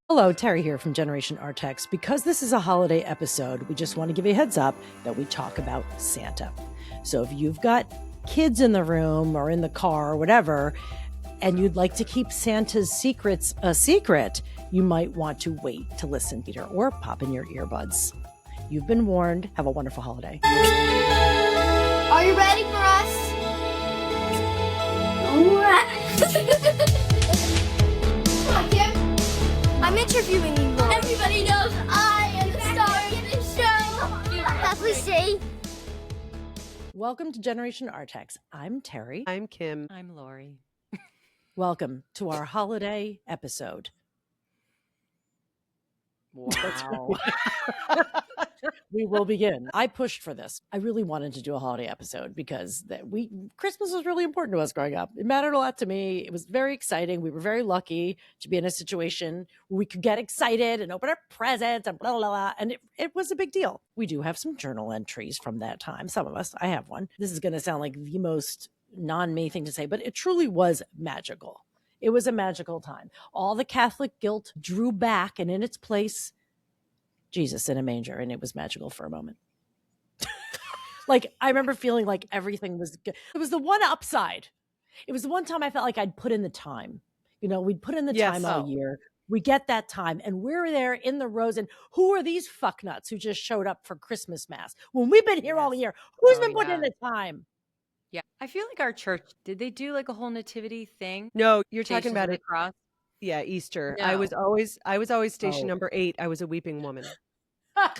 Hello, Terri here from Generation Artax. Because this is a holiday episode, we just want to give you a heads up that we talk about Santa. So if you've got kids in the room or in the car or whatever, and you'd like to keep Santa's secrets a secret, you might want to wait to listen, Peter, or pop in your earbuds. You've been warned. Have a wonderful holiday. Are you ready for us? Come on, Kim. I'm interviewing you, Lord. Everybody knows I am the star of this show. Have we see? Welcome to Generation Artax. I'm Terri. I'm Kim. I'm Lori. Welcome to our holiday episode. Wow. We will begin. I pushed for this. I really wanted to do a holiday episode because Christmas was really important to us growing up. It mattered a lot to me. It was very exciting. We were very lucky to be in a situation where we could get excited and open our presents and blah, blah, blah. And it was a big deal. We do have some journal entries from that time. Some of us. I have one. This is going to sound like the most non-me thing to say, but it truly was magical. It was a magical time. All the Catholic guilt drew back, and in its place, Jesus in a manger, and it was magical for a moment. Like, I remember feeling like everything was good. It was the one upside. It was the one time I felt like I'd put in the time. You know, we'd put in the time all year. We get that time, and we're there in the rows. And who are these fucknuts who just showed up for Christmas Mass? When we've been here all year, who's been putting in the time? Yeah. I feel like our church, did they do like a whole nativity thing? No, you're Stations talking about of the it. Cross? Yeah, Easter. No. I was always station number 8. I was a weeping woman. I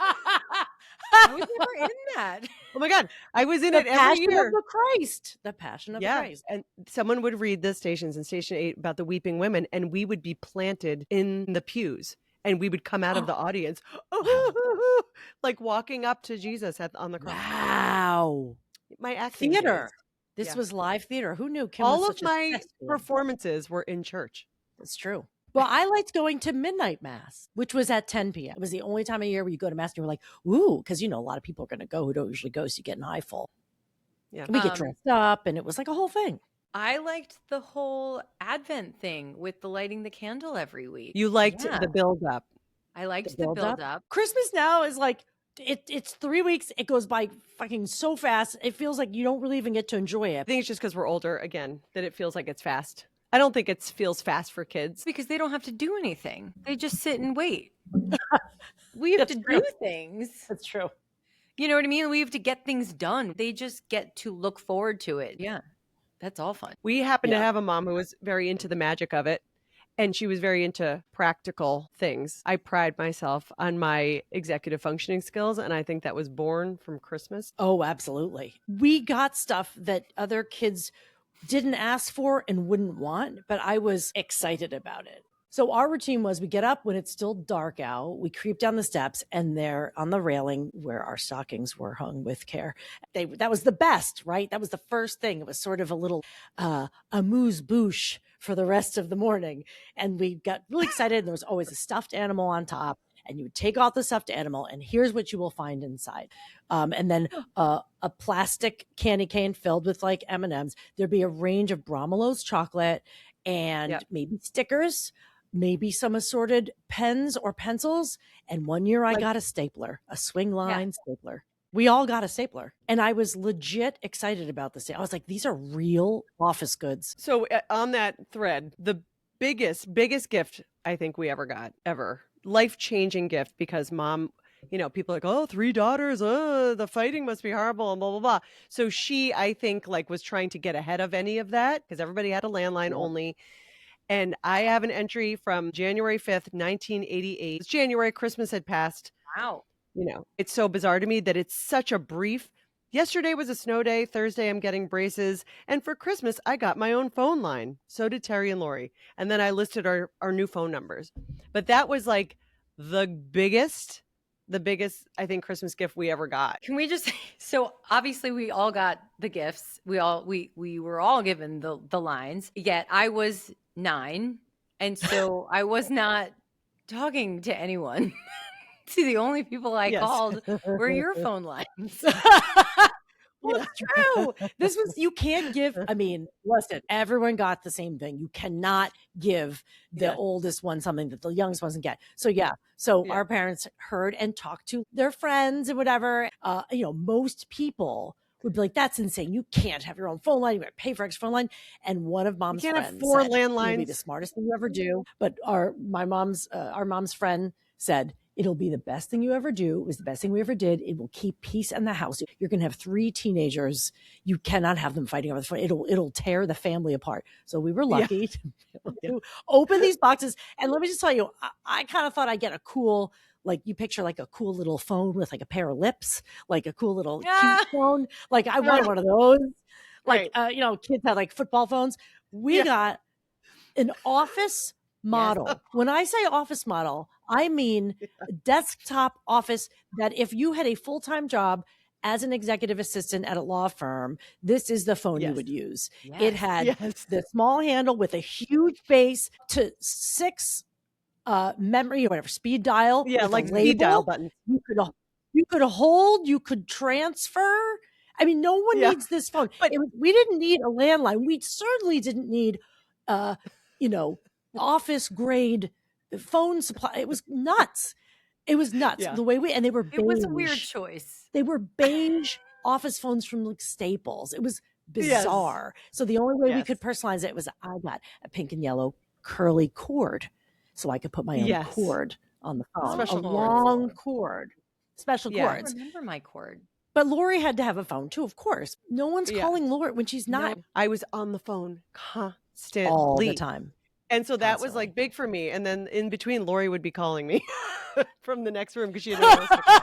was never in that. Oh my God. I was in The it every Passion year. of the Christ. The Passion of the Christ. And someone would read the stations in Station 8 about the weeping women, and we would be planted in the pews, and we would come out of the audience, like walking up to Jesus on the cross. Wow. My acting Theater. days. This Yeah. was live theater. Who knew Kim All was of such a my thespian? performances were in church. That's true. Well, I liked going to midnight mass, which was at 10 p.m. It was the only time of year where you go to mass and you're like, ooh, because, you know, a lot of people are going to go who don't usually go. So you get an eyeful. Yeah. And we get dressed up, and it was like a whole thing. I liked the whole Advent thing with the lighting the candle every week. You liked Yeah. the build up. I liked the build up. Christmas now is like, it's 3 weeks. It goes by fucking so fast. It feels like you don't really even get to enjoy I it. think it's just because we're older again that it feels like it's fast. I don't think it feels fast for kids. Because they don't have to do anything. They just sit and wait. We have That's to true. do things. That's true. You know what I mean? We have to get things done. They just get to look forward to it. Yeah. That's all fun. We happened to have a mom who was very into the magic of it, and she was very into practical things. I pride myself on my executive functioning skills, and I think that was born from Christmas. Oh, absolutely. We got stuff that other kids didn't ask for and wouldn't want, but I was excited about it. So our routine was we get up when it's still dark out, we creep down the steps, and there on the railing where our stockings were hung with care. That was the best, right? That was the first thing. It was sort of a little amuse-bouche for the rest of the morning. And we got really excited, and there was always a stuffed animal on top. And you would take off the stuffed animal, and here's what you will find inside. And then a plastic candy cane filled with like M&Ms. There'd be a range of Bromelo's chocolate and maybe stickers, maybe some assorted pens or pencils. And one year I got a stapler, a swing line stapler. We all got a stapler. And I was legit excited about this. I was like, these are real office goods. So on that thread, the biggest gift I think we ever got, ever. Life-changing gift, because mom, you know, people are like, oh, 3 daughters, the fighting must be horrible and blah, blah, blah. So she, I think, like was trying to get ahead of any of that because everybody had a landline only. And I have an entry from January 5th, 1988. It's January, Christmas had passed. Wow. You know, it's so bizarre to me that it's such a brief. Yesterday was a snow day. Thursday, I'm getting braces. And for Christmas, I got my own phone line. So did Terri and Lori. And then I listed our new phone numbers. But that was like the biggest, I think, Christmas gift we ever got. Can we just, so obviously we all got the gifts. We were all given the lines, yet I was 9. And so I was not talking to anyone. See, the only people I called were your phone lines. Well, it's true. This was, you can't give, I mean, listen, everyone got the same thing. You cannot give the oldest one something that the youngest ones get. So our parents heard and talked to their friends and whatever. Most people would be like, that's insane. You can't have your own phone line. You got to pay for extra phone line. And one of mom's friends have 4 said, landlines. it'll be the smartest thing you ever do. But our mom's friend said, it'll be the best thing you ever do. It was the best thing we ever did. It will keep peace in the house. You're going to have 3 teenagers. You cannot have them fighting over the phone. It'll tear the family apart. So we were lucky to open these boxes. And let me just tell you, I kind of thought I'd get a cool, like you picture like a cool little phone with like a pair of lips, like a cool little cute phone. Like I wanted one of those. Like, kids had like football phones. We got an office model. When I say office model, I mean desktop office that if you had a full-time job as an executive assistant at a law firm, this is the phone you would use. Yes. It had the small handle with a huge base to 6 memory or whatever speed dial. Yeah, like speed dial buttons. You could hold, you could transfer. I mean, no one needs this phone. But we didn't need a landline. We certainly didn't need office grade phone supply. It was nuts. The way they were beige. It was a weird choice. They were beige office phones from like Staples. It was bizarre. So the only way we could personalize it was I got a pink and yellow curly cord, so I could put my own cord on the phone. Long cord. Special cords. I remember my cord. But Lori had to have a phone too, of course. No one's calling Lori when she's not. No, I was on the phone constantly. All the time. And so that was like big for me. And then in between, Lori would be calling me from the next room because she had no one else to call.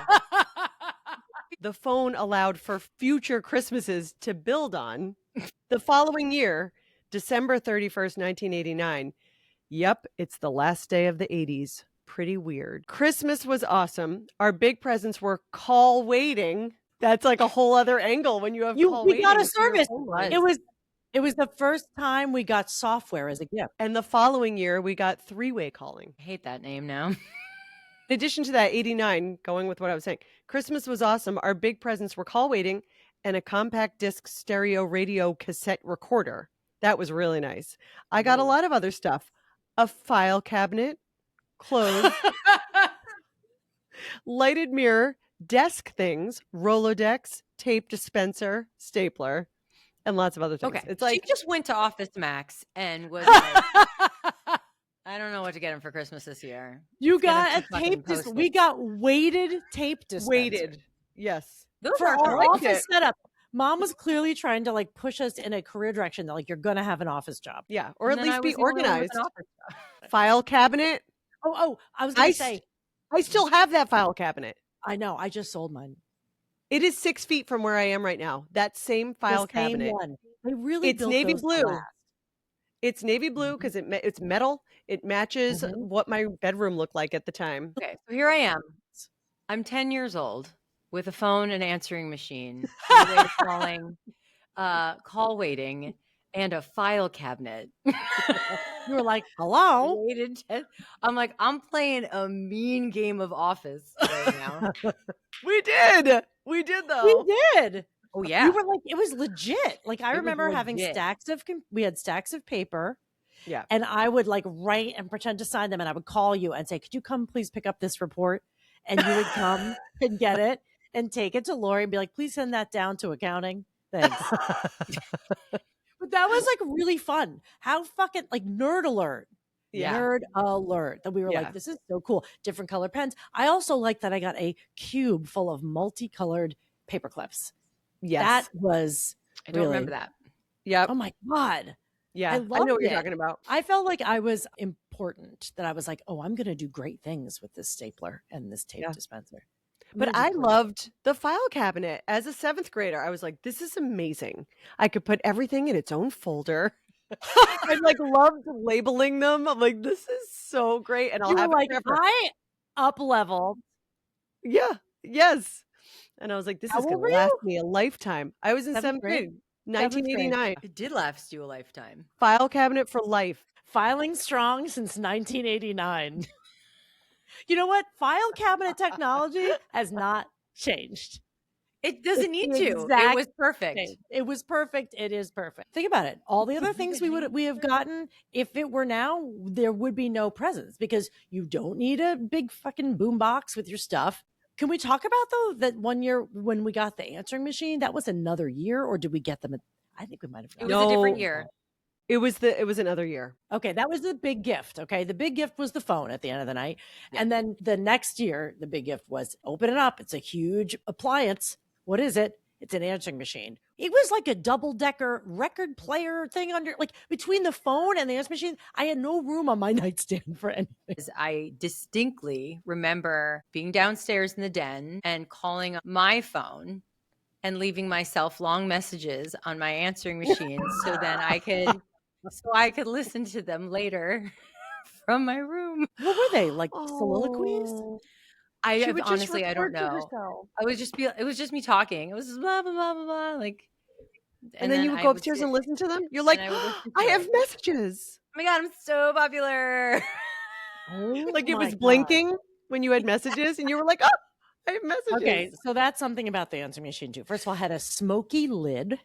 The phone allowed for future Christmases to build on. The following year, December 31st, 1989. Yep, it's the last day of the 80s. Pretty weird. Christmas was awesome. Our big presents were call waiting. That's like a whole other angle when you have call waiting. We got a service. It was the first time we got software as a gift. And the following year, we got 3-way calling. I hate that name now. In addition to that, 89, going with what I was saying, Christmas was awesome. Our big presents were call waiting and a compact disc stereo radio cassette recorder. That was really nice. I got a lot of other stuff. A file cabinet, clothes, lighted mirror, desk things, Rolodex, tape dispenser, stapler, and lots of other things. Okay. It's like she just went to OfficeMax and was like, I don't know what to get him for Christmas this year. You got a tape dispenser. We got weighted tape dispenser. Weighted. Yes. Those for are our cool. office setup. Mom was clearly trying to like push us in a career direction that like you're gonna have an office job. Yeah. Or at And then least I be was the only one with organized. an office job. File cabinet. Oh, I was gonna say I still have that file cabinet. I know. I just sold mine. It is 6 feet from where I am right now. That same file The same cabinet. one. They really It's built navy those to blue. last. It's navy blue because it's metal. It matches what my bedroom looked like at the time. Okay, so here I am. I'm 10 years old with a phone and answering machine, three-way calling, call waiting, and a file cabinet. You were like, hello? I'm like, I'm playing a mean game of Office right now. We did though. We did. Oh yeah. We were like, it was legit. Like I It was remember having legit. we had stacks of paper. Yeah. And I would like write and pretend to sign them, and I would call you and say, could you come please pick up this report? And you would come and get it and take it to Lori and be like, please send that down to accounting. Thanks. But that was like really fun. How fucking like nerd alert. Yeah. Nerd alert. That we were like, this is so cool. Different color pens. I also like that I got a cube full of multicolored paper clips. Yes. That was I don't really, remember that. Yep. oh my God. Yeah. I I know what loved you're it. talking about. I felt like I was important, that I was like, oh, I'm going to do great things with this stapler and this tape dispenser. But I loved the file cabinet as a 7th grader. I was like, this is amazing. I could put everything in its own folder. I like loved labeling them. I'm like, this is so great. And I'll You were have like, it forever. I up leveled. Yeah. Yes. And I was like, this How is going old were to last you? me a lifetime. I was in 7th grade, 1989. It did last you a lifetime. File cabinet for life. Filing strong since 1989. You know what? File cabinet technology has not changed. It doesn't need the to. It exact was perfect. It was perfect. It is perfect. Think about it. All the other things we have gotten, if it were now, there would be no presents because you don't need a big fucking boombox with your stuff. Can we talk about though that one year when we got the answering machine, that was another year, or did we get them? I think we might have. It was a different year. It was another year. Okay, that was the big gift. Okay, the big gift was the phone at the end of the night, and then the next year, the big gift was open it up. It's a huge appliance. What is it? It's an answering machine. It was like a double-decker record player thing under, like between the phone and the answering machine. I had no room on my nightstand for anything. I distinctly remember being downstairs in the den and calling my phone and leaving myself long messages on my answering machine so then I could listen to them later from my room. What were they, like soliloquies? Honestly, I don't know. It was just me talking. It was just blah blah blah blah blah. Like, and then you would go upstairs and listen to them. You're like, I have messages. Oh my god, I'm so popular. Like it was blinking when you had messages, and you were like, oh, I have messages. Okay, so that's something about the answering machine too. First of all, it had a smoky lid,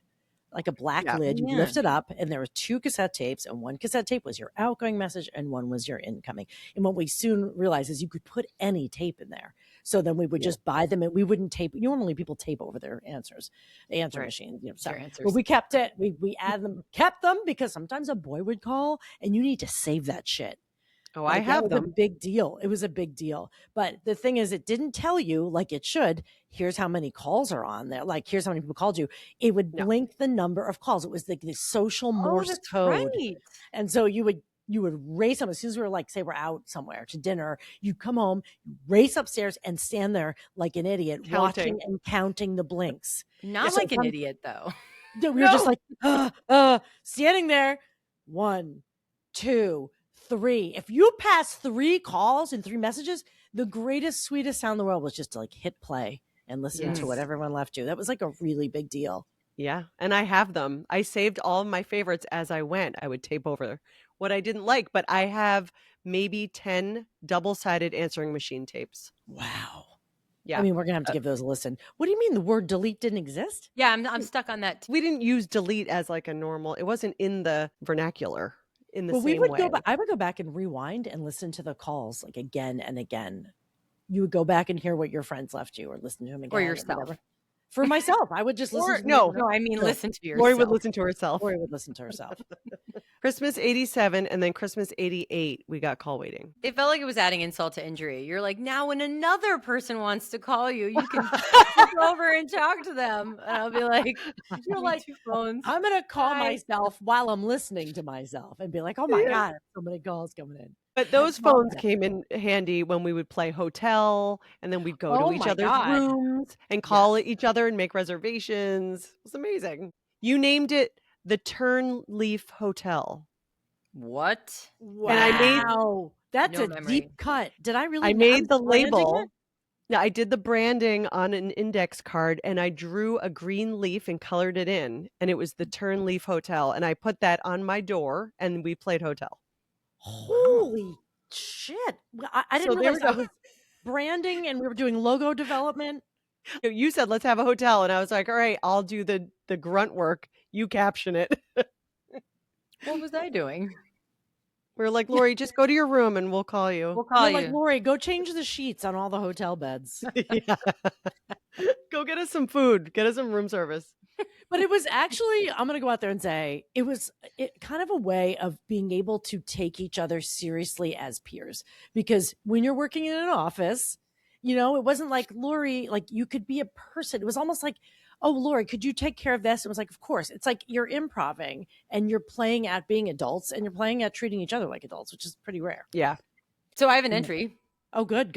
like a black lid. You lift it up, and there were 2 cassette tapes, and one cassette tape was your outgoing message, and one was your incoming. And what we soon realized is you could put any tape in there. So then we would just buy them, and we wouldn't tape. Normally, people tape over their answers, the answer machine. But we kept it. We added them, kept them because sometimes a boy would call, and you need to save that shit. Oh, I have them. A big deal. It was a big deal. But the thing is, it didn't tell you like it should. Here's how many calls are on there. Like, here's how many people called you. It would blink the number of calls. It was like the social Morse code. Right. And so you would race them as soon as we were like, say we're out somewhere to dinner. You come home, race upstairs and stand there like an idiot, watching and counting the blinks. Not like an idiot though. We were just like, standing there. 1, 2, 3. If you pass 3 calls and 3 messages, the greatest, sweetest sound in the world was just to like hit play and listen to what everyone left you. That was like a really big deal. Yeah. And I have them. I saved all of my favorites as I went. I would tape over what I didn't like, but I have maybe 10 double-sided answering machine tapes. Wow. Yeah. I mean, we're going to have to give those a listen. What do you mean the word delete didn't exist? Yeah, I'm stuck on that. We didn't use delete as like a normal, it wasn't in the vernacular. In the same way. I would go back and rewind and listen to the calls like again and again. You would go back and hear what your friends left you or listen to them again. Or yourself. For myself, I would just listen to listen to yourself. Lori would listen to herself. Lori would listen to herself. Christmas 87 and then Christmas 88, we got call waiting. It felt like it was adding insult to injury. You're like, now when another person wants to call you, you can go over and talk to them. And I'll be like, you're like, 2 phones. I'm going to call myself while I'm listening to myself and be like, oh my God, so many calls coming in. But those phones came in handy when we would play hotel and then we'd go to each other's rooms and call each other and make reservations. It was amazing. You named it the Turnleaf Hotel. What? Wow. And that's a deep cut. Did I really? I made the label. Yeah, I did the branding on an index card and I drew a green leaf and colored it in. And it was the Turnleaf Hotel. And I put that on my door and we played hotel. Holy shit. I didn't realize that was branding and we were doing logo development. You said, let's have a hotel. And I was like, all right, I'll do the grunt work. You caption it. What was I doing? We were like, Lori, just go to your room and we'll call you. We'll call you. Like, Lori, go change the sheets on all the hotel beds. Go get us some food. Get us some room service. But it was actually, I'm going to go out there and say, it was kind of a way of being able to take each other seriously as peers. Because when you're working in an office, it wasn't like, Lori, like you could be a person. It was almost like, oh, Lori, could you take care of this? It was like, of course. It's like you're improving and you're playing at being adults and you're playing at treating each other like adults, which is pretty rare. Yeah. So I have an entry. Oh, good.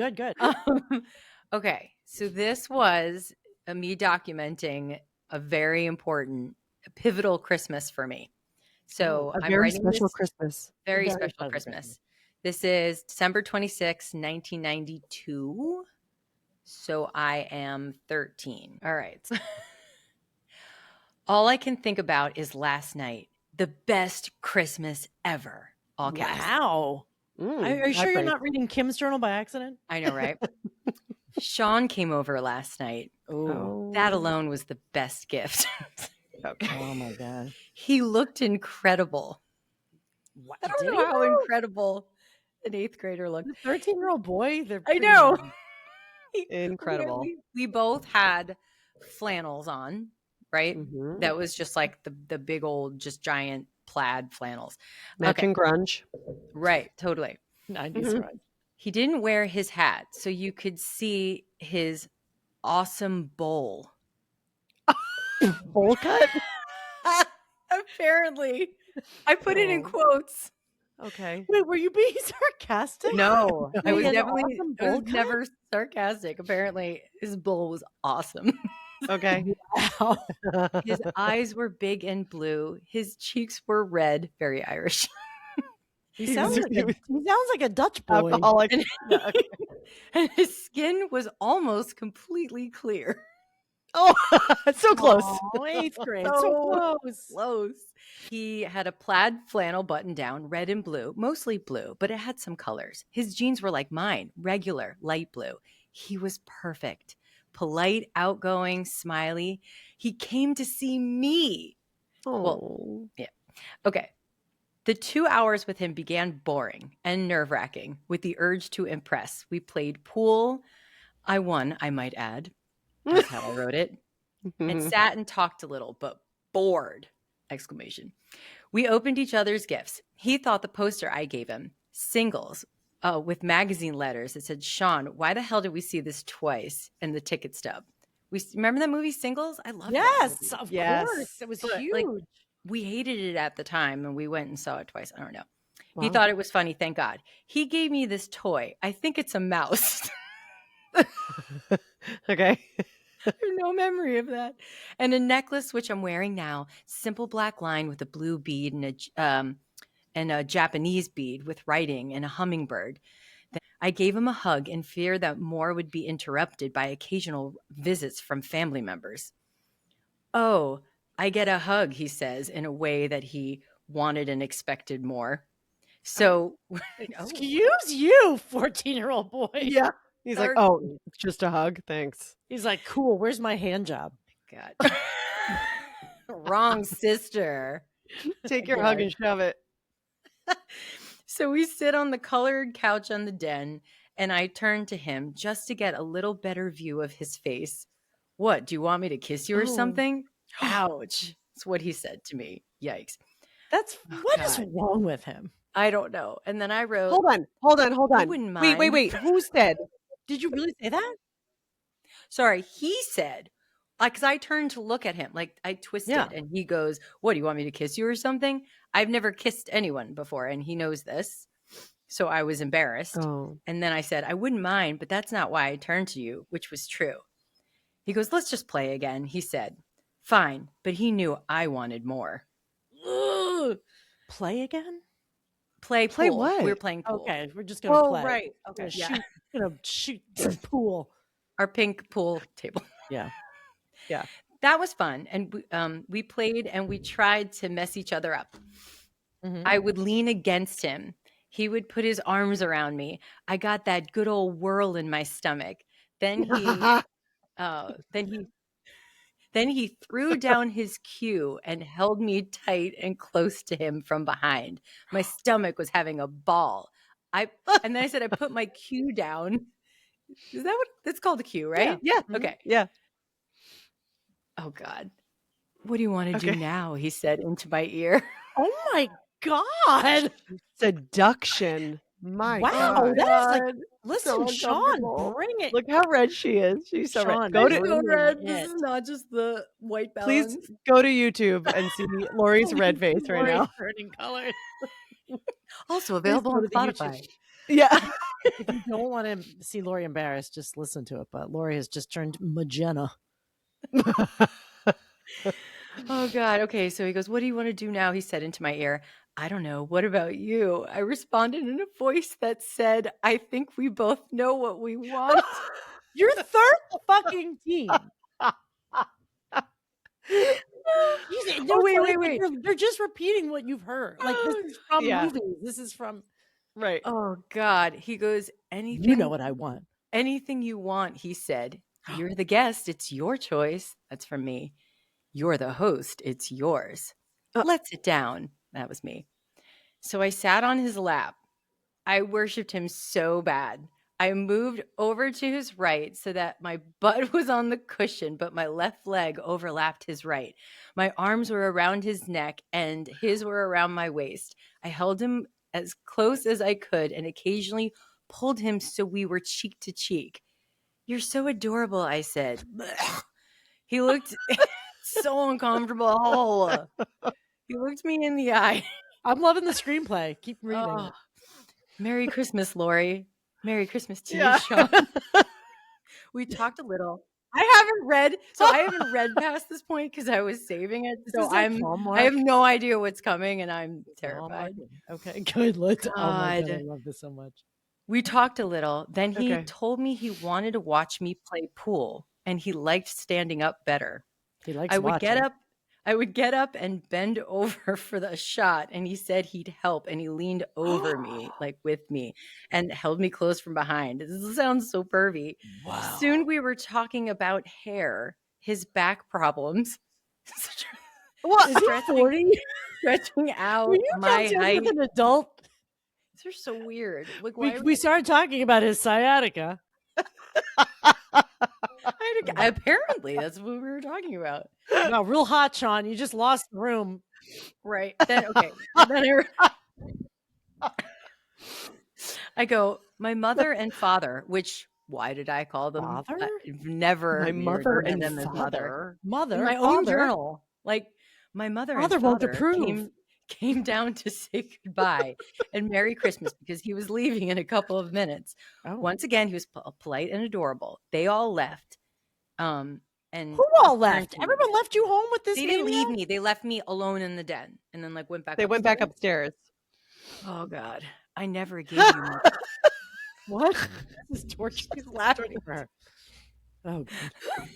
Okay. So this was me documenting a very important, pivotal Christmas for me. So I'm very special Christmas. Very special Christmas. This is December 26, 1992. So I am 13. All right. All I can think about is last night. The best Christmas ever. All caps. Wow. Are you sure you're not reading Kim's journal by accident? I know, right? Sean came over last night Oh. That alone was the best gift. Okay. Oh my God. He looked incredible. What, I don't did know he how though? incredible an 8th grader looked. The 13-year-old boy? They're I pretty know. young. Incredible. We both had flannels on, right? Mhm. That was just like the big old, just giant plaid flannels. Matching grunge. Right, totally. 90s grunge. He didn't wear his hat, so you could see his awesome bowl. Bowl cut? Apparently. I put it in quotes. Okay. Wait, were you being sarcastic? No, I He was had an definitely awesome I was bowl cut? never sarcastic. Apparently, his bowl was awesome. Okay. Wow. His eyes were big and blue. His cheeks were red, very Irish. He sounds like a Dutch boy. alcoholic. And, Yeah, okay. and his skin was almost completely clear. Oh, so close. Oh, 8th grade. So So close. Close. He had a plaid flannel button down, red and blue, mostly blue, but it had some colors. His jeans were like mine, regular, light blue. He was perfect. Polite, outgoing, smiley. He came to see me. Oh. Okay. The 2 hours with him began boring and nerve-wracking with the urge to impress. We played pool. I won, I might add. That's how I wrote it. And sat and talked a little, but bored! Exclamation. We opened each other's gifts. He thought the poster I gave him, singles, with magazine letters that said, "Sean, why the hell did we see this twice?" and the ticket stub. We remember that movie Singles? I love that Yes, movie. of Yes. course. It was But, huge. like, we hated it at the time, and we went and saw it twice. I don't know. He Wow. thought it was funny, thank God. He gave me this toy. I think it's a mouse. Okay. I have no memory of that. And a necklace, which I'm wearing now, simple black line with a blue bead and a Japanese bead with writing and a hummingbird. Then I gave him a hug in fear that more would be interrupted by occasional visits from family members. "Oh, I get a hug," he says in a way that he wanted and expected more. So, Excuse you, 14-year-old boy. Yeah. He's like, oh, it's just a hug. Thanks. He's like, cool, where's my hand job? God. Wrong sister. Take your hug and shove it. So we sit on the colored couch on the den, and I turn to him just to get a little better view of his face. "What, do you want me to kiss you or something?" Ouch. That's what he said to me. Yikes. What is God. wrong with him? I don't know. And then I wrote, Hold on. I wouldn't mind. Wait. Who said? Did you really say that? Sorry, he said, because I turned to look at him, like I twisted, and he goes, "What, do you want me to kiss you or something?" I've never kissed anyone before, and he knows this. So I was embarrassed. Oh. And then I said, "I wouldn't mind, but that's not why I turned to you," which was true. He goes, "Let's just play again." He said, "Fine," but he knew I wanted more. Ugh. Play again? Play pool. what? We were playing pool. Okay, we're just gonna play. Right. Okay, Yeah. gonna shoot some pool. Our pink pool table. Yeah. That was fun. And we played and we tried to mess each other up. Mhm. I would lean against him. He would put his arms around me. I got that good old whirl in my stomach. Then he threw down his cue and held me tight and close to him from behind. My stomach was having a ball. And then I said, I put my cue down. Is that what that's called, a cue, right? Yeah. Okay. Yeah. Oh God. "What do you want to do Okay. now?" he said into my ear. Oh my God. Seduction. My Wow, God. that is like, listen, So Sean, uncomfortable. bring it. Look how red she is. She's so Sean, red. Go to bring it. This is not just the white please balance. go to YouTube and see Lori's red face right Lori now. turning colors. Also available go on to the YouTube. Spotify. Yeah. If you don't want to see Lori embarrassed, just listen to it. But Lori has just turned magenta. Oh God. Okay. So he goes, "What do you want to do now?" he said into my ear. "I don't know. What about you?" I responded in a voice that said, "I think we both know what we want." You're third fucking team. Wait. You're just repeating what you've heard. Like, this is from Yeah. movies. This is from. Right. Oh God. He goes, "Anything You know what I want. anything you want," he said. You're the guest. It's your choice. That's from me. You're the host. It's yours. Let's sit down. That was me. So I sat on his lap. I worshipped him so bad. I moved over to his right so that my butt was on the cushion, but my left leg overlapped his right. My arms were around his neck and his were around my waist. I held him as close as I could and occasionally pulled him so we were cheek to cheek. You're so adorable, I said. He looked so uncomfortable. He looked me in the eye. I'm loving the screenplay. Keep reading. Oh, Merry Christmas, Lori. Merry Christmas to Yeah. you, Sean. We talked a little. I haven't read past this point because I was saving it. This So is like I Hallmark. have no idea what's coming, and I'm It's Hallmark. terrified. Okay, good. Let's. Oh my God, I God. love this so much. We talked a little. Then he Okay. told me he wanted to watch me play pool, and he liked standing up better. He likes I would watching. get up and bend over for the shot, and he said he'd help, and he leaned over me, like with me, and held me close from behind. This sounds so pervy. Wow. Soon we were talking about hair, his back problems, What? Is he 40? stretching out Were you my dancing height. with an adult? These are so weird. Like, why We started talking about his sciatica. apparently that's what we were talking about. No, real hot, Sean. You just lost the room. Right. Then okay. Then I go, my mother and father, which why did I call them Father? I've never My mother referred to and them as father. Mother, In my own father. journal. Like my mother Father and won't father approve. came down to say goodbye and Merry Christmas because he was leaving in a couple of minutes. Oh. Once again, he was polite and adorable. They all left. And Who all left? apparently- Everyone left you home with this They didn't leave maniac? me. They left me alone in the den and then like went back They went back upstairs. upstairs. Oh God. I never gave you my What? This is torture. She's laughing. For her. Oh, God.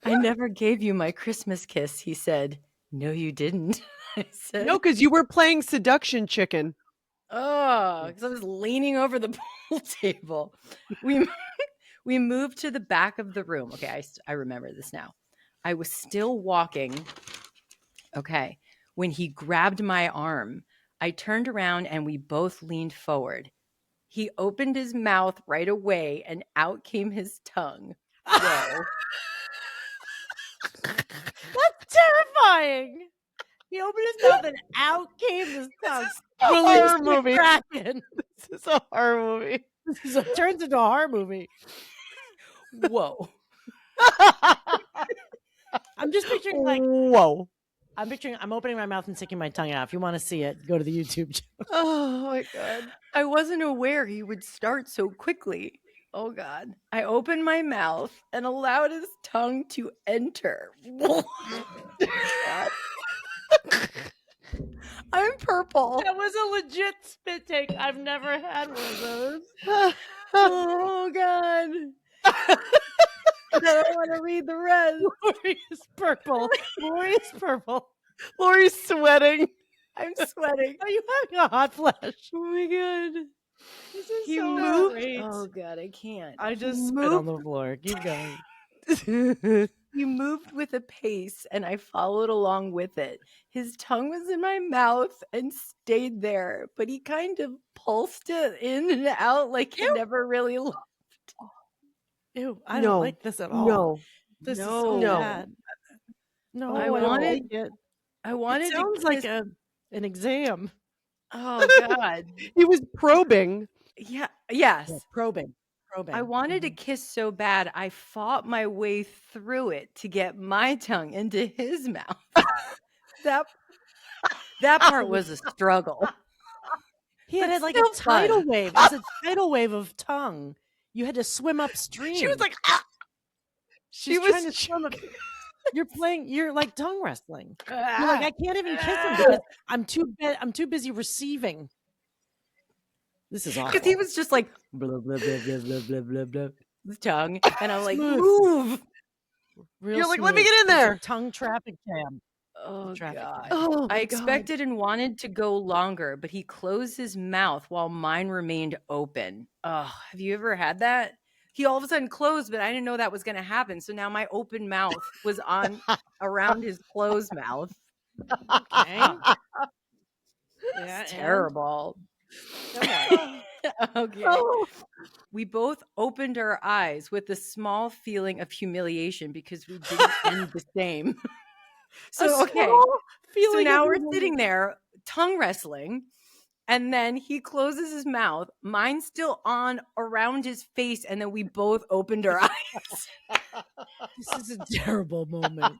I never gave you my Christmas kiss, he said. No, you didn't. I said, No, because you were playing seduction chicken. oh, because I was leaning over the pool table. We moved to the back of the room. Okay, I remember this now. I was still walking. Okay, when he grabbed my arm, I turned around and we both leaned forward. He opened his mouth right away and out came his tongue. Whoa. That's terrifying. He opened his mouth and out came his tongue. a Release horror the movie. Kraken. This is a horror movie. It turns into a horror movie. Whoa. I'm just picturing like Whoa. I'm opening my mouth and sticking my tongue out. If you want to see it, go to the YouTube channel. Oh my God. I wasn't aware he would start so quickly. Oh God. I opened my mouth and allowed his tongue to enter. I'm purple. That was a legit spit take. I've never had one of those. Oh God. I don't want to read the rest. Lori is purple. Lori is purple. Lori's sweating. I'm sweating. Are you having a hot flash? Oh my God. This is He so moved. great. Oh God, I can't. I just He spit on moved. the floor. Keep going. He moved with a pace and I followed along with it. His tongue was in my mouth and stayed there, but he kind of pulsed it in and out like he never really left. Ew, I No. don't like this at all. No. This is No. so No. bad. No, I I don't wanted- like it. I wanted It sounds to like kiss- an exam. Oh God. He was probing. Yeah. Yes. Probing. I wanted to kiss so bad, I fought my way through it to get my tongue into his mouth. That part was a struggle. He but had like still a tidal fun. wave. It was a tidal wave of tongue. You had to swim upstream. She was like, ah. She's trying to swim up. You're like tongue wrestling. You're like, I can't even kiss him because I'm too busy receiving. This is awful. Because he was just like blah blah blah blah blah blah blah blah his tongue. And I'm like, Smooth. move. Real You're like, let me smooth. get in It's a there. tongue traffic jam. Oh Traffic God. jam. Oh, I expected and wanted to go longer, but he closed his mouth while mine remained open. Oh, have you ever had that? he all of a sudden closed, but I didn't know that was going to happen. So now my open mouth was on around his closed mouth. Okay. It's terrible. Okay. Okay. Oh. We both opened our eyes with a small feeling of humiliation because we didn't end the same. So, okay. So now we're sitting there tongue wrestling, and then he closes his mouth. Mine's still on around his face, and then we both opened our eyes. This is a terrible moment.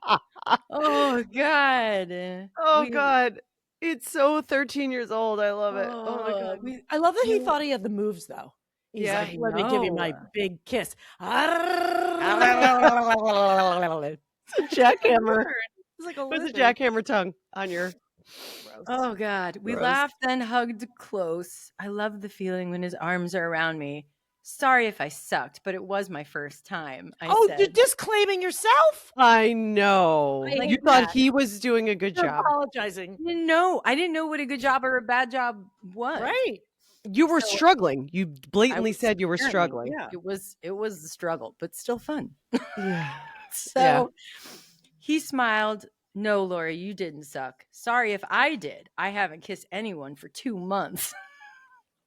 Oh, God. Oh, God. It's so 13 years old. I love it. Oh, my God. I love that he thought he had the moves, though. He's Yeah. like, let me give you my big kiss. It's a jackhammer. It's like a It was a lizard. jackhammer tongue on your. Oh, God. We Gross. laughed, then hugged close. I love the feeling when his arms are around me. Sorry if I sucked, but it was my first time. I said. You're disclaiming yourself? I know. I You hate thought that. he was doing a good You're job. apologizing. I didn't know what a good job or a bad job was. Right. You were struggling. You blatantly was said you were experimenting. struggling. It was a struggle, but still fun. Yeah. So he smiled. No, Lori, you didn't suck. Sorry if I did. I haven't kissed anyone for 2 months.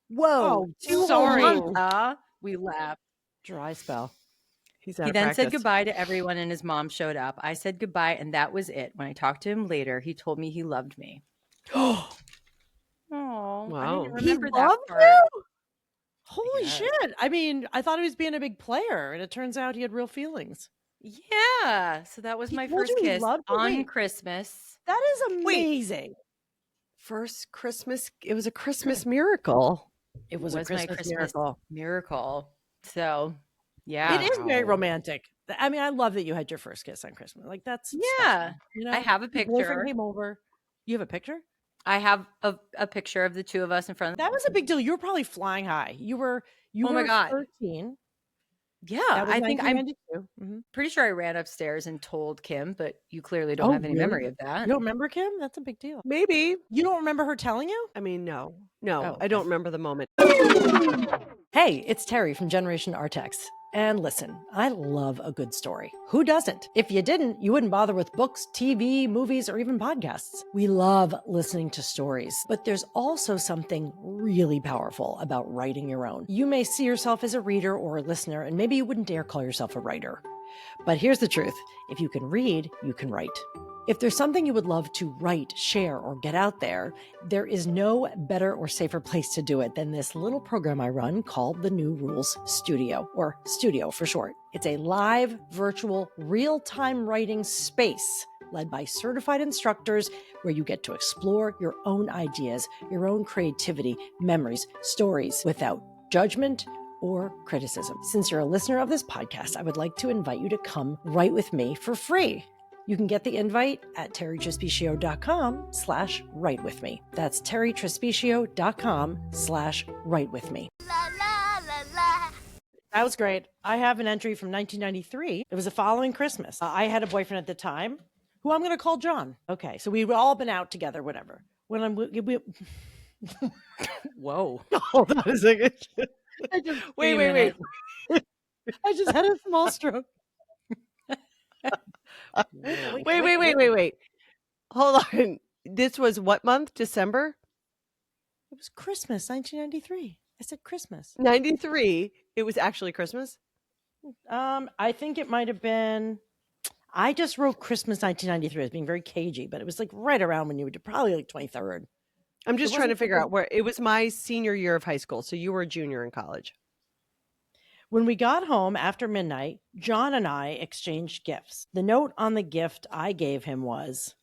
Whoa. Oh, 2 sorry. months, huh? We laughed. Dry spell. He's out He of then said practice. goodbye to everyone and his mom showed up. I said goodbye and that was it. When I talked to him later, he told me he loved me. Oh, Wow. I He didn't remember that loved part. you? Holy guess. shit. I mean, I thought he was being a big player, and it turns out he had real feelings. Yeah. So that was He my told first you he kiss loved you? on Wait. Christmas. That is amazing. First Christmas. It was a Christmas miracle. It was a my Christmas miracle. miracle. So, yeah. It is very Wow. romantic. I mean, I love that you had your first kiss on Christmas. Like, that's Yeah. special, you know? I have a Your boyfriend picture. came over. You have a picture? I have a picture of the two of us in front of That was a big deal. You were probably flying high. You were Oh my God. 13. Yeah. That was I think I'm 1992. Mhm. pretty sure I ran upstairs and told Kim, but you clearly don't Oh, have any really? memory of that. You don't remember Kim? That's a big deal. Maybe. You don't remember her telling you? I mean, no. Oh, I don't remember the moment. Hey, it's Terri from Generation Artax. And listen, I love a good story. Who doesn't? If you didn't, you wouldn't bother with books, TV, movies, or even podcasts. We love listening to stories, but there's also something really powerful about writing your own. You may see yourself as a reader or a listener, and maybe you wouldn't dare call yourself a writer. But here's the truth. If you can read, you can write. If there's something you would love to write, share, or get out there, there is no better or safer place to do it than this little program I run called the New Rules Studio, or Studio for short. It's a live, virtual, real-time writing space led by certified instructors where you get to explore your own ideas, your own creativity, memories, stories without judgment or criticism. Since you're a listener of this podcast, I would like to invite you to come write with me for free. You can get the invite at territrispicio.com/writewithme. That's territrispicio.com/writewithme. La la la la. That was great. I have an entry from 1993. It was the following Christmas. I had a boyfriend at the time who I'm going to call John. Okay, so we've all been out together, whatever. When I'm... Whoa. Hold on a second. Wait. I just had a small stroke. Wait. Hold on. This was what month? December? It was Christmas, 1993. I said Christmas. 93. It was actually Christmas? I think it might have been... I just wrote Christmas 1993 as being very cagey, but it was like right around when you were probably like 23rd. I'm just It trying to wasn't figure super- out where it was my senior year of high school. So you were a junior in college. When we got home after midnight, John and I exchanged gifts. The note on the gift I gave him was,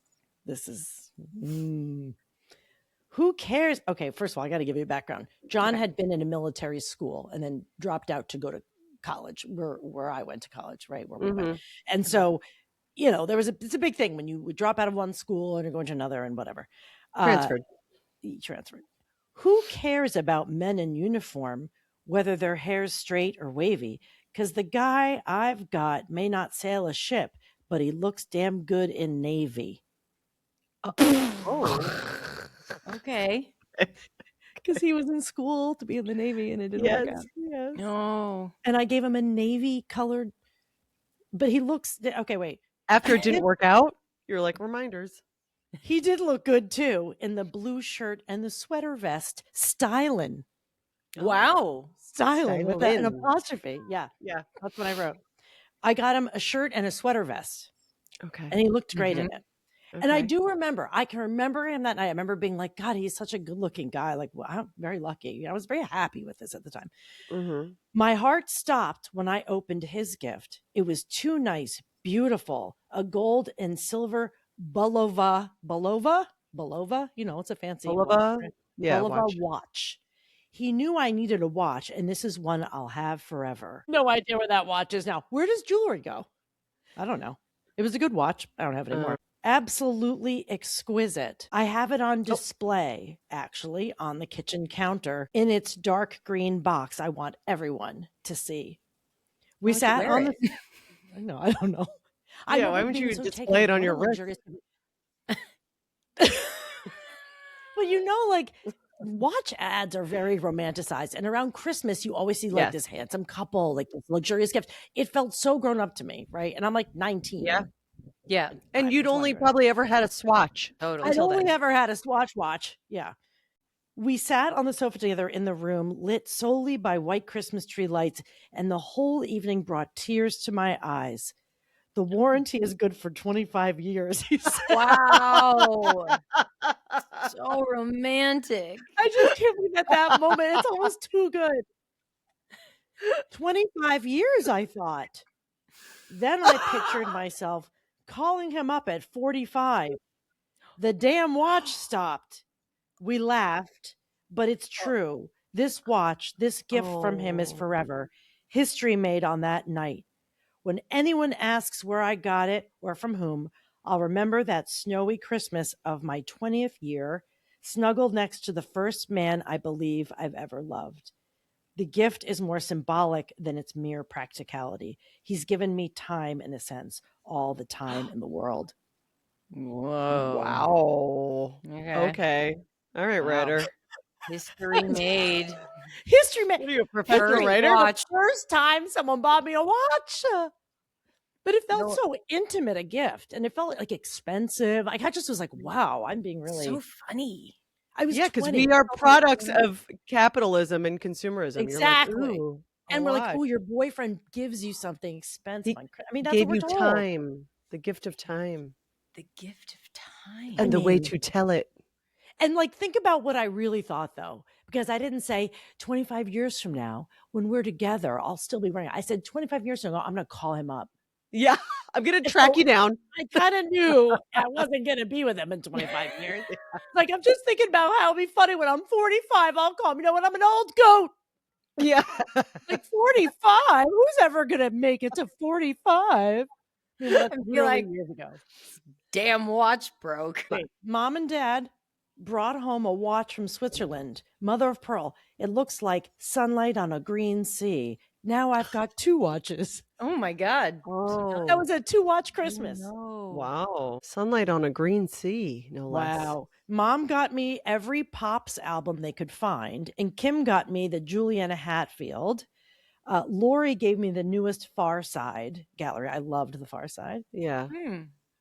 who cares? Okay, first of all, I got to give you a background. John had been in a military school and then dropped out to go to college where I went to college, right? Where we went. And so, you know, it's a big thing when you would drop out of one school and you're going to another and whatever. Transferred. Transferred. Who cares about men in uniform, whether their hair's straight or wavy? Because the guy I've got may not sail a ship, but he looks damn good in navy. Oh. Okay. because he was in school to be in the Navy and it didn't work out. Yes. No. And I gave him a navy colored, but he looks, okay, wait. After it didn't work out, you're like, reminders. He did look good too in the blue shirt and the sweater vest, styling. Wow. Styling with an Stylin'. apostrophe. Yeah, Yeah. that's what I wrote. I got him a shirt and a sweater vest, Okay. and he looked great in it. Okay. And I do remember, I can remember him that night. I remember being like, God, he's such a good looking guy. Like, well, I'm very lucky. I was very happy with this at the time. Mhm. My heart stopped when I opened his gift. It was too nice, beautiful, a gold and silver Bulova. You know, it's a fancy Bulova? watch. Yeah, Bulova watch. watch. He knew I needed a watch, and this is one I'll have forever. No idea where that watch is now. Where does jewelry go? I don't know. It was a good watch. I don't have it anymore. Absolutely exquisite. I have it on display, actually, on the kitchen counter in its dark green box. I want everyone to see. We sat on the. No, I don't know. Yeah, why would you display it on your wrist? Well, you know, like watch ads are very romanticized, and around Christmas, you always see like this handsome couple, like this luxurious gift. It felt so grown up to me, right? And I'm like 19. Yeah. And you'd only probably ever had a swatch. Totally. I'd only ever had a swatch watch. Yeah. We sat on the sofa together in the room, lit solely by white Christmas tree lights, and the whole evening brought tears to my eyes. The warranty is good for 25 years, he said. Wow. So romantic. I just can't believe at that moment. It's almost too good. 25 years, I thought. Then I pictured myself calling him up at 45. The damn watch stopped. We laughed, but it's true. This watch, this gift from him is forever. History made on that night. When anyone asks where I got it or from whom, I'll remember that snowy Christmas of my 20th year, snuggled next to the first man I believe I've ever loved. The gift is more symbolic than its mere practicality. He's given me time, in a sense, all the time in the world. Whoa. Wow. Okay. Okay. All right, Wow. writer. History made. History made. What are you, a professional First writer? watch. First time someone bought me a watch. But it felt so intimate a gift, and it felt like expensive. Like I just was like, wow, I'm being really So funny. I was Yeah, because 20. we are products of capitalism and consumerism. Exactly. You're like, ooh, And we're like, watch. oh, your boyfriend gives you something expensive. I mean, that's Gave what you we're told. time, the gift of time, The gift of time. and the way to tell it. And like, think about what I really thought, though, because I didn't say 25 years from now, when we're together, I'll still be wearing it. I said 25 years from now, I'm going to call him up. Yeah, I'm gonna track you down. I kind of knew I wasn't going to be with him in 25 years. Like, I'm just thinking about how it'll be funny when I'm 45. I'll call him. You know what? I'm an old goat. Yeah, Like 45. Who's ever going to make it to 45? I mean, that's I feel really like- years ago. Damn watch broke. Wait, Mom and Dad brought home a watch from Switzerland, mother of pearl. It looks like sunlight on a green sea. Now I've got 2 watches. Oh my God. Oh, That was a 2-watch Christmas. No. wow. Sunlight on a green sea, no less. Wow. Mom got me every Pops album they could find, and Kim got me the Juliana Hatfield. Lori gave me the newest Far Side gallery. I loved the Far Side. Yeah.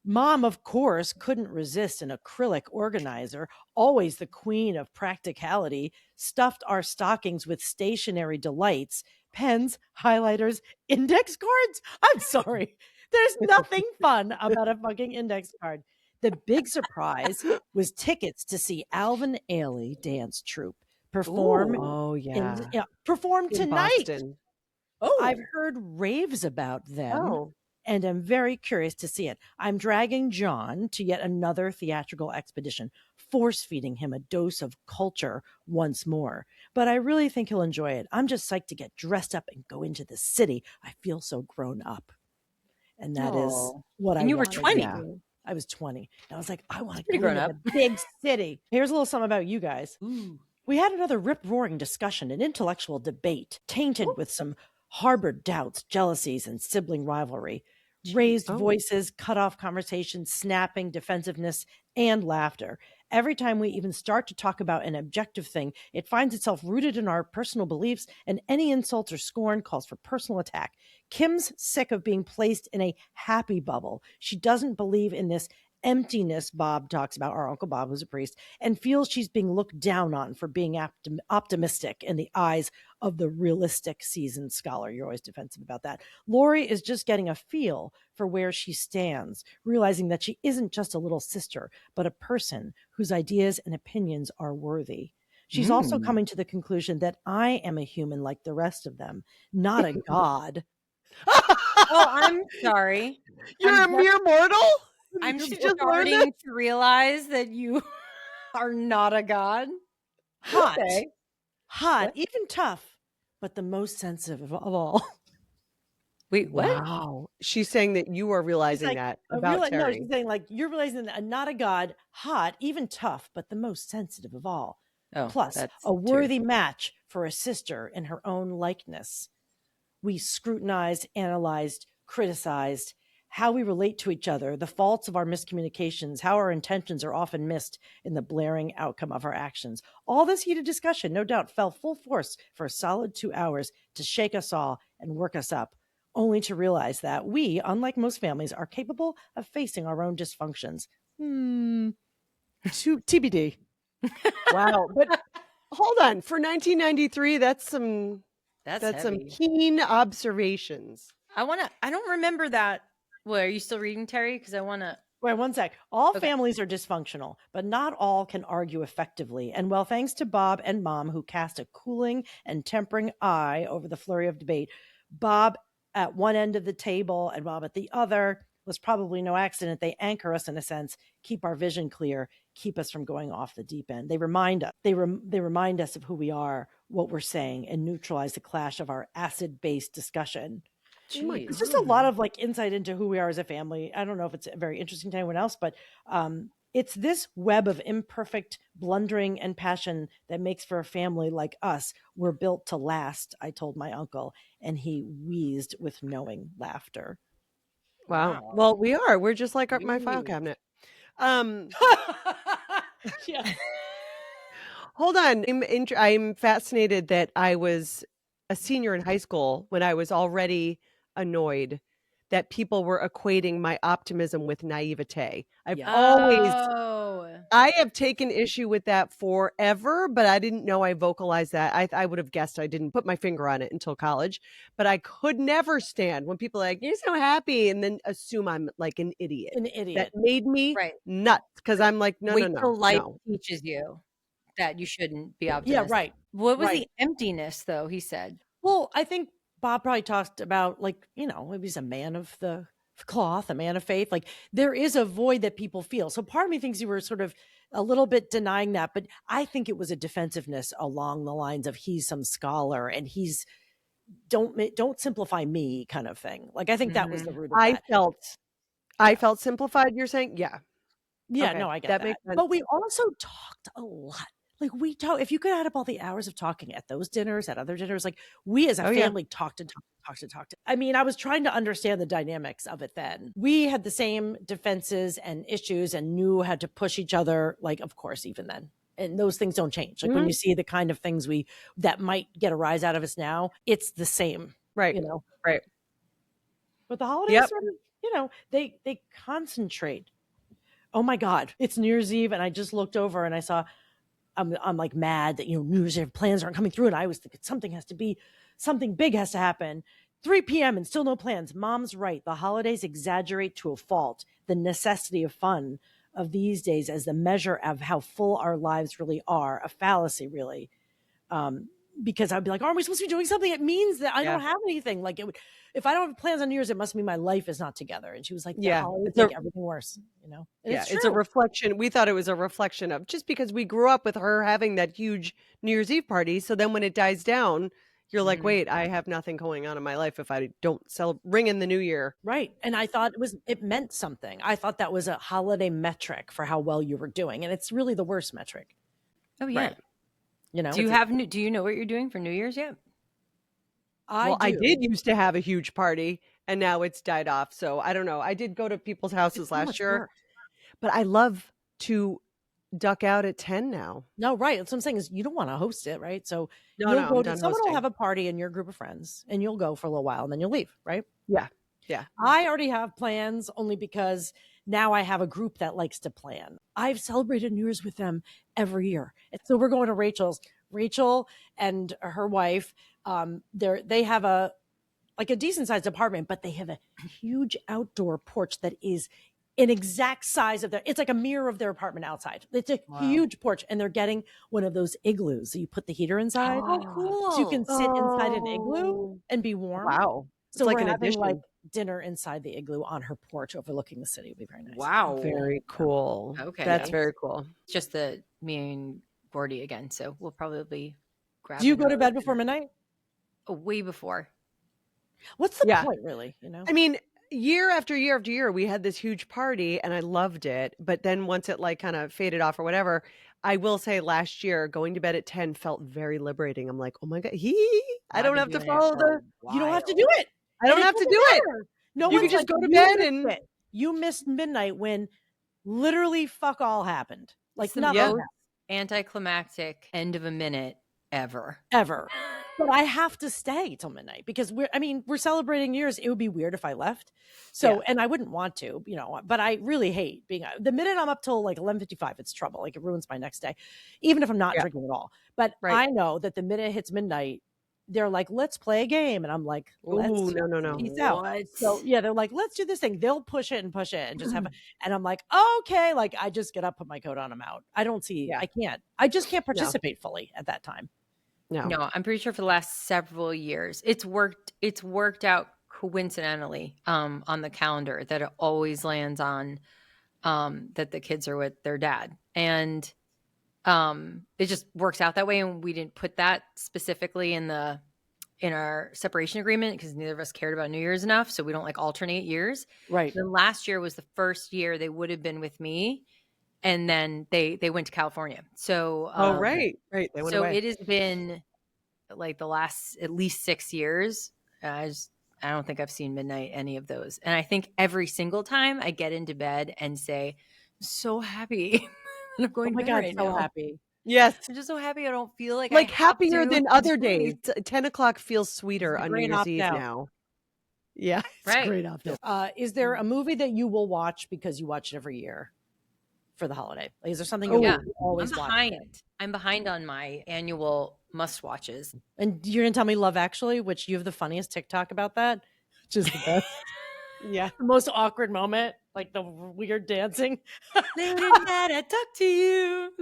Mom, of course, couldn't resist an acrylic organizer, always the queen of practicality, stuffed our stockings with stationary delights, pens, highlighters, index cards. I'm sorry. There's nothing fun about a fucking index card. The big surprise was tickets to see Alvin Ailey Dance Troupe perform. Oh yeah. Perform In tonight. Boston. I've heard raves about them. Oh. And I'm very curious to see it. I'm dragging John to yet another theatrical expedition, force-feeding him a dose of culture once more. But I really think he'll enjoy it. I'm just psyched to get dressed up and go into the city. I feel so grown up. And that is what I And you were wanted to 20. do. I was 20. And I was like, I want to pretty go grown into up. the big city. Here's a little something about you guys. Ooh. We had another rip-roaring discussion, an intellectual debate, tainted with some harbored doubts, jealousies, and sibling rivalry. Raised voices, cut off conversations, snapping, defensiveness, and laughter. Every time we even start to talk about an objective thing, it finds itself rooted in our personal beliefs, and any insult or scorn calls for personal attack. Kim's sick of being placed in a happy bubble. She doesn't believe in this emptiness Bob talks about, our Uncle Bob, who's a priest, and feels she's being looked down on for being optimistic in the eyes of the realistic seasoned scholar. You're always defensive about that. Lori is just getting a feel for where she stands, realizing that she isn't just a little sister, but a person whose ideas and opinions are worthy. She's also coming to the conclusion that I am a human like the rest of them, not a god. Oh, I'm sorry. You're a mere mortal? I'm You just just learned starting to realize that you are not a god. Hot, Okay. hot, even tough, but the most sensitive of all. Wait, what? Wow. She's saying that you are realizing like, that about No, Terri. she's saying like you're realizing that I'm not a god, hot, even tough, but the most sensitive of all. Oh, Plus, that's a worthy match for a sister in her own likeness. We scrutinized, analyzed, criticized how we relate to each other, the faults of our miscommunications, how our intentions are often missed in the blaring outcome of our actions. All this heated discussion, no doubt, fell full force for a solid 2 hours to shake us all and work us up, only to realize that we, unlike most families, are capable of facing our own dysfunctions. TBD. Wow. But hold on. For 1993, that's some heavy. keen observations. I don't remember that. Well, are you still reading, Terry? Because I want to. Wait, one sec. All Okay. families are dysfunctional, but not all can argue effectively. And well, thanks to Bob and Mom, who cast a cooling and tempering eye over the flurry of debate, Bob at one end of the table and Bob at the other, was probably no accident. They anchor us in a sense, keep our vision clear, keep us from going off the deep end. They remind us. They remind us of who we are, what we're saying, and neutralize the clash of our acid-based discussion. It's just a lot of like insight into who we are as a family. I don't know if it's very interesting to anyone else, but it's this web of imperfect blundering and passion that makes for a family like us. We're built to last, I told my uncle, and he wheezed with knowing laughter. Wow. Well, we are. We're just like my file cabinet. Yeah. Hold on. I'm fascinated that I was a senior in high school when I was already annoyed that people were equating my optimism with naivete. I have taken issue with that forever, but I didn't know I vocalized that. I would have guessed I didn't put my finger on it until college, but I could never stand when people are like, you're so happy, and then assume I'm like an idiot. An idiot. That made me Right. nuts because I'm like, no, Wait till life no. teaches you that you shouldn't be Yeah, optimistic. right. What was Right. the emptiness, though? He said. Well, I think Bob probably talked about like, maybe he's a man of the cloth, a man of faith. Like there is a void that people feel. So part of me thinks you were sort of a little bit denying that, but I think it was a defensiveness along the lines of he's some scholar and he's don't simplify me kind of thing. Like I think that was the root of that. I felt simplified. You're saying, yeah. Yeah, Okay, no, I get that that. makes sense. But we also talked a lot. Like we talk, if you could add up all the hours of talking at those dinners, at other dinners, like we as a family talked. I mean, I was trying to understand the dynamics of it then. We had the same defenses and issues and knew how to push each other, like, of course, even then. And those things don't change. Like when you see the kind of things that might get a rise out of us now, it's the same. Right. Right. But the holidays sort of, they concentrate. Oh my God, it's New Year's Eve. And I just looked over and I saw, I'm like mad that, New Year's Eve plans aren't coming through. And I was thinking something big has to happen. 3 p.m. and still no plans. Mom's right. The holidays exaggerate to a fault the necessity of fun of these days as the measure of how full our lives really are. A fallacy, really. Because I'd be like, aren't we supposed to be doing something? It means that I don't have anything. Like if I don't have plans on New Year's, it must mean my life is not together. And she was like, it's make everything worse, And it's a reflection. We thought it was a reflection of just because we grew up with her having that huge New Year's Eve party. So then when it dies down, you're like, wait, I have nothing going on in my life if I don't ring in the new year. Right. And I thought it meant something. I thought that was a holiday metric for how well you were doing. And it's really the worst metric. Oh, yeah. Right. Do you know what you're doing for New Year's yet? I did used to have a huge party and now it's died off. So I don't know. I did go to people's houses last year, but I love to duck out at 10 now. No, right. That's what I'm saying is you don't want to host it, right? So No, you'll no, go I'm to done someone will hosting. have a party in your group of friends and you'll go for a little while and then you'll leave, right? Yeah. Yeah. I already have plans only because now I have a group that likes to plan. I've celebrated New Year's with them every year. And so we're going to Rachel's. Rachel and her wife, they have a decent sized apartment, but they have a huge outdoor porch that is an exact size of it's like a mirror of their apartment outside. It's a huge porch, and they're getting one of those igloos. So you put the heater inside. Oh, cool. So you can sit inside an igloo and be warm. Wow. So like we're an having addition. dinner inside the igloo on her porch overlooking the city. It'll be very nice. Wow. Very cool. Okay. That's very cool. It's just me and Gordy again. So we'll probably grab. Do you go to bed before midnight? Oh, way before. What's the point, really? I mean, year after year after year, we had this huge party and I loved it. But then once it like kind of faded off or whatever, I will say last year going to bed at 10 felt very liberating. I'm like, oh my God, I don't have to follow You don't have to do it. I don't have to do it. No, you can just go to bed and you missed midnight when literally fuck all happened. Like the nothing most anticlimactic end of a minute ever. But I have to stay till midnight because we're celebrating New Year's. It would be weird if I left. So, and I wouldn't want to, but I really hate being the minute I'm up till like 11:55, it's trouble. Like it ruins my next day, even if I'm not drinking at all. But I know that the minute it hits midnight, they're like, let's play a game. And I'm like, no. Peace out. So yeah, they're like, let's do this thing. They'll push it and just have and I'm like, okay. Like I just get up, put my coat on, I'm out. I don't see, I just can't participate fully at that time. No, I'm pretty sure for the last several years, it's worked out coincidentally on the calendar that it always lands on that the kids are with their dad. And it just works out that way. And we didn't put that specifically in our separation agreement because neither of us cared about New Year's enough. So we don't like alternate years. Right. Then last year was the first year they would have been with me. And then they went to California. So right. They went away. It has been like the last at least 6 years. I don't think I've seen midnight any of those. And I think every single time I get into bed and say, I'm so happy. I'm going to bed right now. Happy. Yes. I'm just so happy. I don't feel like happier than other days. 10 o'clock feels sweeter on New Year's Eve now. Yeah. It's great opt-out. Is there a movie that you will watch because you watch it every year for the holiday? Like, is there something you always watch? I'm behind on my annual must watches. And you're gonna tell me Love Actually, which you have the funniest TikTok about that, which is the best. Yeah, the most awkward moment, like the weird dancing. I talk to you.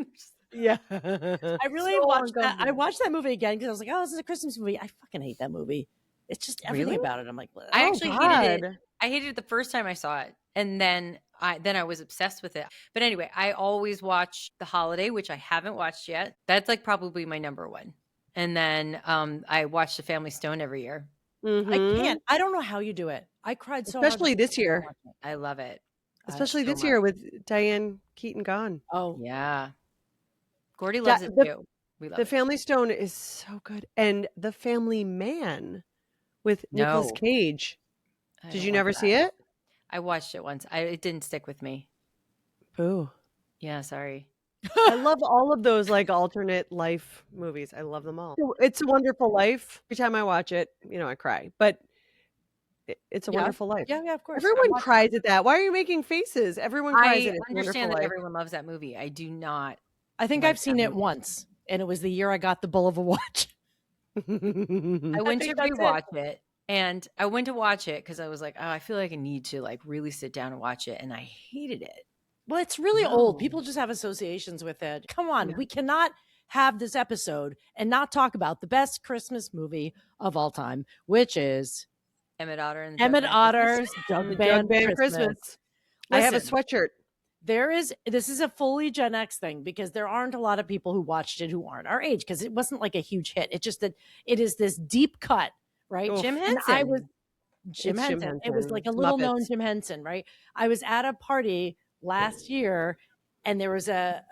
Yeah, I really watched that. I watched that movie again because I was like, oh, this is a Christmas movie. I fucking hate that movie. It's just everything about it. I'm like, I actually hated it. I hated it the first time I saw it, and then I was obsessed with it. But anyway, I always watch The Holiday, which I haven't watched yet. That's like probably my number one. And then I watch The Family Stone every year. Mm-hmm. I can't. I don't know how you do it. I cried so especially hard this year. I love it. Especially this year with Diane Keaton gone. Oh yeah, Gordy loves it too. We love The Family Stone is so good, and The Family Man with Nicolas Cage. Did you never see it? I watched it once. It didn't stick with me. Boo. Yeah, sorry. I love all of those like alternate life movies. I love them all. It's a Wonderful Life. Every time I watch it, I cry. But It's a Wonderful Life. Yeah, of course. Everyone cries at that. Why are you making faces? Everyone cries at it. I understand that everyone loves that movie. I do not. I think I've seen it once, and it was the year I got the Bull of a Watch. I went to rewatch it. And I went to watch it because I was like, oh, I feel like I need to like really sit down and watch it. And I hated it. Well, it's really old. People just have associations with it. Come on. We cannot have this episode and not talk about the best Christmas movie of all time, which is Emmett Otter and Emmett Otter's Jug Band Christmas. I have a sweatshirt. This is a fully Gen X thing because there aren't a lot of people who watched it who aren't our age because it wasn't like a huge hit. It's just that it is this deep cut. Right. Jim Henson. Jim Henson. It was like a little known Jim Henson, right? I was at a party last year and there was a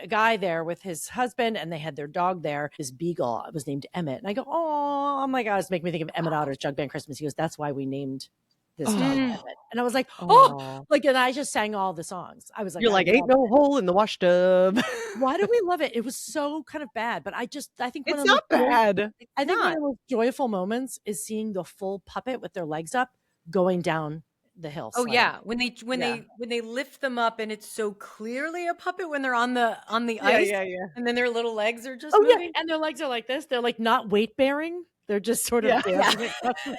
guy there with his husband and they had their dog there. His beagle was named Emmett. And I go, oh my God, it's making me think of Emmett Otter's Jug Band Christmas. He goes, that's why we named this dog Oh. Emmett. And I was like, Oh. like, and I just sang all the songs. I was like, You're I like, ain't love no it. hole in the wash tub. Why do we love it? It was so kind of bad, but I think one It's of the not bad. I think one not. of the most joyful moments is seeing the full puppet with their legs up going down the hill. Oh sled. yeah, when Yeah. they lift them up and it's so clearly a puppet when they're on the Yeah, ice, yeah, yeah. and then their little legs are just Oh yeah, moving. and their legs are like this. They're like not weight bearing. They're just sort of Yeah. dancing across the-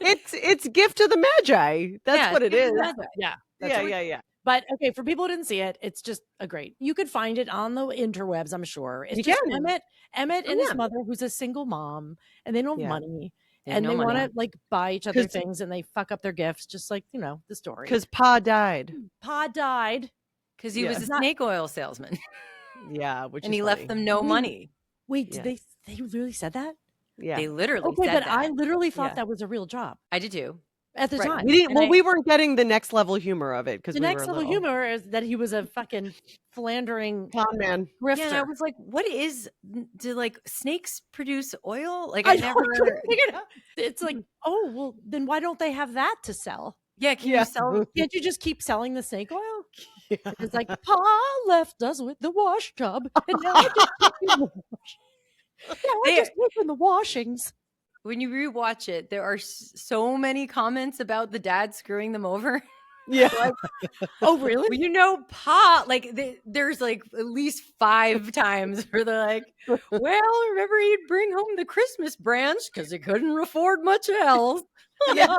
It's gift to the Magi. That's Yeah, what it it's is. gift to the Magi. Yeah. That's Yeah, what- yeah, yeah. But okay, for people who didn't see it, it's just a great. You could find it on the interwebs, I'm sure. It's You just can. Emmett and his Yeah. mother, who's a single mom, and they don't have Yeah. money, They have and no they money. want to like buy each other 'Cause- things, and they fuck up their gifts, just like the story. Because Pa died. Pa died. Because he Yeah. was a snake oil salesman, Yeah, which and is he funny. left them no Wait. money. Wait, Yeah. did they really said that? Yeah. They literally Okay, said but that. I literally thought Yeah. that was a real job I did too. at the Right. time. We didn't. And Well, I- we weren't getting the next level humor of it because The we next were level little. humor is that he was a fucking philandering Con man. grifter. Yeah, and I was like, "What is? Do like snakes produce oil? Like I I know, never." I couldn't figure it out. It's like, oh well, then why don't they have that to sell? Yeah, can Yeah. you sell? Can't you just keep selling the snake oil? Yeah. It's like Pa left us with the wash tub, and now I just taking the wash. Now I They- just taking the washings. When you rewatch it, there are so many comments about the dad screwing them over. Yeah. Oh really? Well, you know, Pa, like there's like at least 5 times where they're like, "Well, remember he'd bring home the Christmas branch because he couldn't afford much else." Yeah.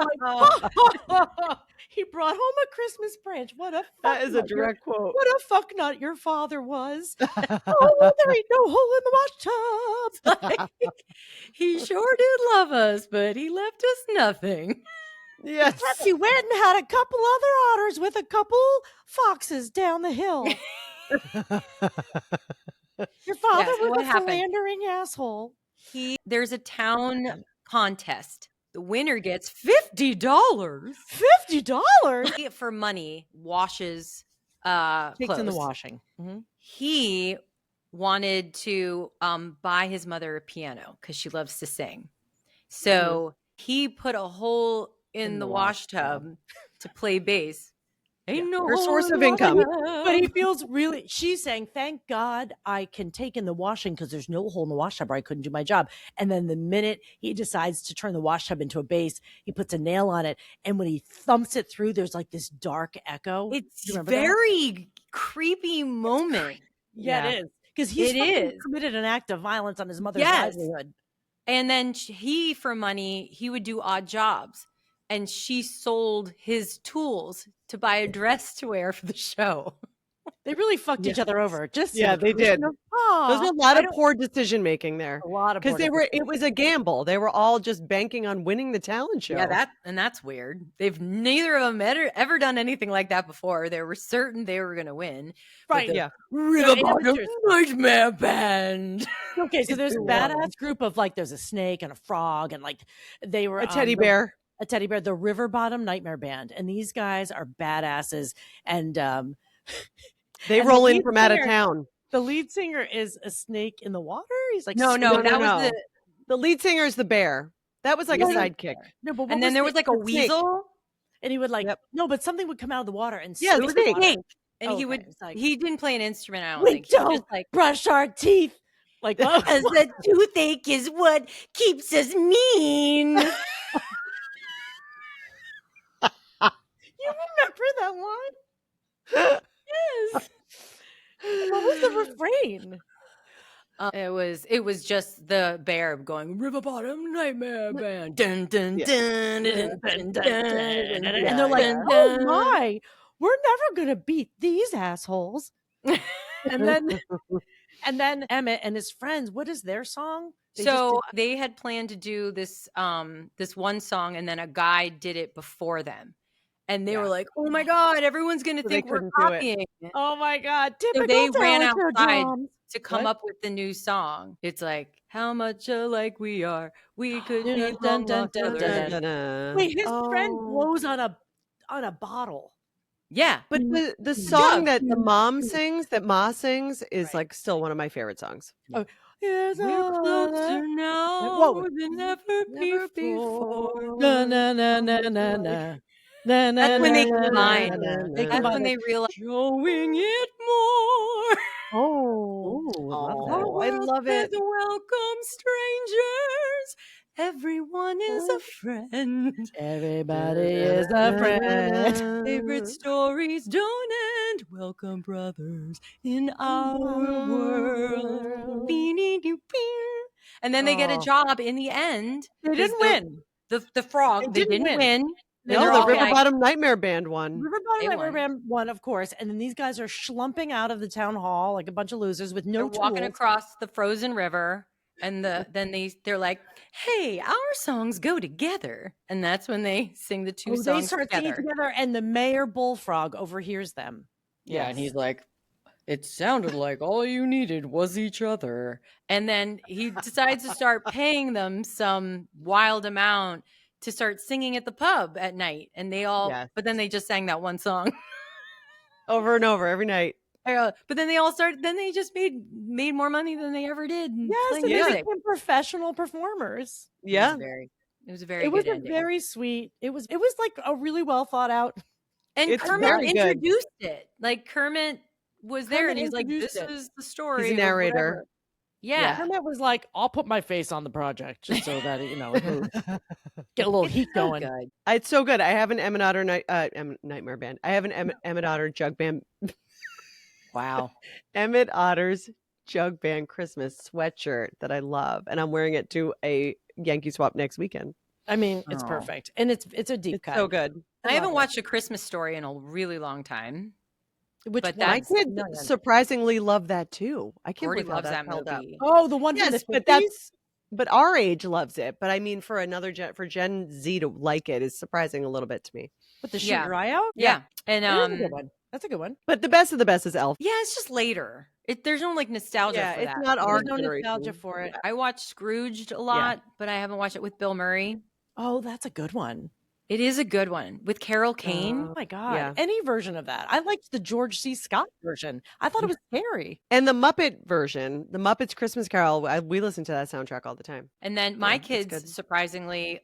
He brought home a Christmas branch. What a That fuck is a nut your- direct quote. What a fuck nut your father was. Oh, there ain't no hole in the wash tub. Like, he sure did love us, but he left us nothing. Yes. He went and had a couple other otters with a couple foxes down the hill. Your father so what was a happened? philandering asshole. There's a town contest. The winner gets $50. $50? He, for money, washes Takes clothes. in the washing. Mhm. He wanted to buy his mother a piano because she loves to sing. So he put a hole in the wash tub to play bass. Ain't no Her hole source in of the income. wash But he tub. feels really, she's saying, thank God I can take in the washing because there's no hole in the wash tub or I couldn't do my job. And then the minute he decides to turn the wash tub into a base, he puts a nail on it. And when he thumps it through, there's like this dark echo. It's You remember that? very creepy moment. Yeah, it is. Because he's It fucking is. committed an act of violence on his mother's Yes. livelihood. And then he, for money, he would do odd jobs. And she sold his tools to buy a dress to wear for the show. They really fucked each other over. Just Yeah, in the they fruition did. of- Aw, There's a lot I of don't- poor decision making there. a lot of Because poor it was a gamble. They were all just banking on winning the talent show. Yeah, that's weird. They've neither of them ever done anything like that before. They were certain they were going to win. Right. Yeah. River Bottom amateurs. Nightmare Band. Okay, so there's a too badass group of like there's a snake and a frog and like they were A teddy the- bear. a teddy bear, the River Bottom Nightmare Band, and these guys are badasses. And They and the roll in lead from out of singer- town. the lead singer is a snake in the water. He's like No, No, that was no. the. The lead singer is the bear. That was like a No, no. sidekick. no, but what And then there was like a the snake? weasel. and he would like Yep. no, but something would come out of the water and Yeah, sink the in the snake. water. Snake. And Okay, he would. it's like, He didn't play an instrument. I don't we think. He don't just like. brush our teeth. Like what? Because the toothache is what keeps us mean. You remember that line? Yes. What was the refrain? It was just the bear going River Bottom Nightmare Band. Dun, dun, Yeah. dun, dun, dun, dun, dun, And they're like, dun, oh dun. my, we're never gonna beat these assholes. And then Emmett and his friends, what is their song? They just So did- they had planned to do this this one song, and then a guy did it before them, and they were Yeah. like, "Oh my god, everyone's gonna So they think we're couldn't do it. copying it." oh my god, So typical they ran Taylor outside drums. to come What? up with the new song. It's like, "How much alike we are, we could Dun, be dun, long dun, lost dun, brothers." dun, Da-da. Wait, his friend Oh. blows on a bottle. Yeah, But the song that the mom sings, that Ma sings, is Right. like still one of my favorite songs. Yes, we're closer now Whoa. than ever before. Na na na na na na. That's when they combine. They That's combine when it. they realize showing it more. Oh, Ooh, I love oh, that. I love it. Says, welcome, strangers. Everyone is a friend. Everybody is a friend. Favorite stories don't end. Welcome, brothers, in our world. And then they get a Oh. job in the end. They 'cause didn't win. The frog, they didn't win. No, they're the all River like, Bottom Nightmare Band won. River Bottom They Nightmare won. Band won, of course. And then these guys are schlumping out of the town hall like a bunch of losers with no they're walking tools. across the frozen river. And then they're like, hey, our songs go together. And that's when they sing the two Oh, songs they start singing together. together, and the mayor bullfrog overhears them. Yeah, and he's like, it sounded like all you needed was each other. And then he decides to start paying them some wild amount to start singing at the pub at night. And they all, but then they just sang that one song over and over every night. But then they all started, then they just made more money than they ever did. Yes, and they became professional performers. Yeah. It was a very It was good a ending. very sweet. It was like a really well thought out. And It's Kermit very good. introduced it. Like Kermit was there and he's like, introduced this it. is the story. He's a or narrator. whatever. Yeah. Kermit was like, I'll put my face on the project just so that it moves. Get a little heat going. Good. It's so good. I have an Emmett Otter Nightmare Band. I have an Emmett Otter Jug Band. Wow. Emmett Otter's Jug Band Christmas sweatshirt that I love, and I'm wearing it to a Yankee swap next weekend. I mean, it's Oh. perfect, and it's a deep cut. So good. I haven't watched A Christmas Story in a really long time. Which but My that's kids surprisingly love that too. I can't Gordy believe how loves that's that held up. movie. Oh, the one from Yes, the but 50s? but our age loves it. But I mean, for Gen Z to like it is surprising a little bit to me. With the shoot your eye out? Yeah. And It is a good one. That's a good one. But the best of the best is Elf. yeah, it's just later. There's no like nostalgia Yeah, for it's that. not our There's no generation. nostalgia for it. I watched Scrooged a lot, but I haven't watched it with Bill Murray. Oh, that's a good one. It is a good one with Carol Kane. Oh my God. Yeah. Any version of that. I liked the George C. Scott version. I thought it was scary. And the Muppet version, the Muppets Christmas Carol, we listen to that soundtrack all the time. And then my Yeah, it's good. kids surprisingly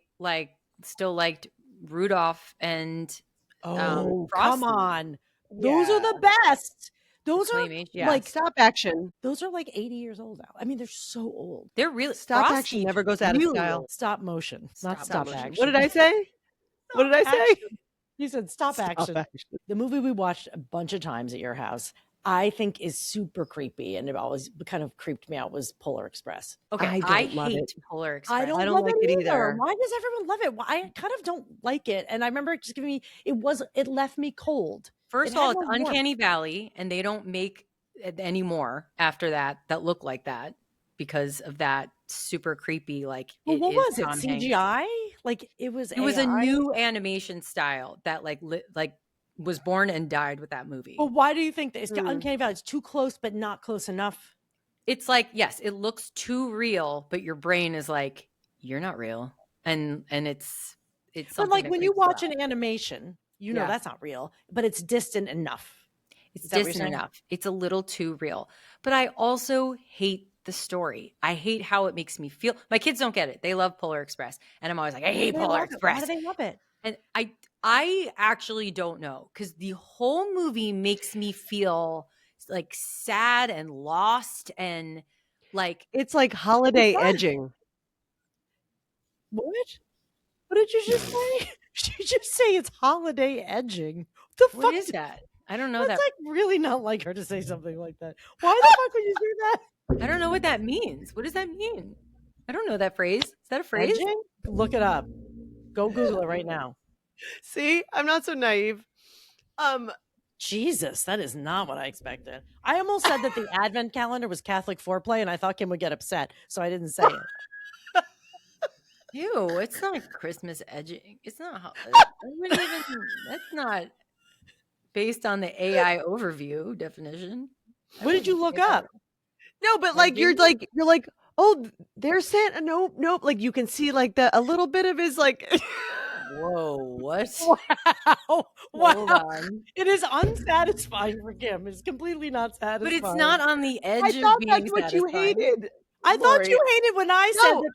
still liked Rudolph and Oh, Frosty. come on. Those are the best. Those are Claymation. Yeah, like stop action. those are like 80 years old now. I mean, they're so old. They're really Stop Frosty action never goes out of Really style. old. Stop motion, not stop motion. action. What did I say? What did I say? Action. You said stop action. The movie we watched a bunch of times at your house, I think is super creepy, and it always kind of creeped me out, was Polar Express. Okay, I I don't love hate it. Polar Express. I don't love it either. Why does everyone love it? Well, I kind of don't like it, and I remember it just giving me it left me cold. First It of all, had it's no warmth. Uncanny Valley, and they don't make it anymore after that look like that because of that super creepy. Well, what was it? CGI? Like it was. It was a AI? new animation style that was born and died with that movie. But why do you think that it's Uncanny Valley? It's too close, but not close enough. It's like, yes, it looks too real, but your brain is like, you're not real, and it's. But something like that when you creeps watch out. an animation, you know Yeah. that's not real, but it's distant enough. It's Is that what you're distant saying? enough. It's a little too real. But I also hate the story. I hate how it makes me feel. My kids don't get it. They love Polar Express. And I'm always like, I hate They Polar love it. Express. Why do they love it? And I actually don't know, because the whole movie makes me feel like sad and lost and like It's like holiday edging. What? What did you just say? Did you just say it's holiday edging? What the what fuck is that? I don't know That's that. like really not like her to say something like that. Why the fuck would you say that? I don't know what that means. What does that mean? I don't know that phrase. Is that a phrase? Edging? Look it up. Go Google it right now. See, I'm not so naive. Jesus, that is not what I expected. I almost said that the advent calendar was Catholic foreplay, and I thought Kim would get upset, so I didn't say it. Ew, it's not Christmas edging. It's not. I wouldn't even. That's not based on the AI overview definition. What did you look up? No, but like you're like, oh, there's Santa. Nope. Like you can see like a little bit of his like. Whoa, what? Wow. Hold on. It is unsatisfying for Kim. It's completely not satisfying. But it's not on the edge I of thought being that's what you satisfying. hated. I thought Lori. you hated when I said No. that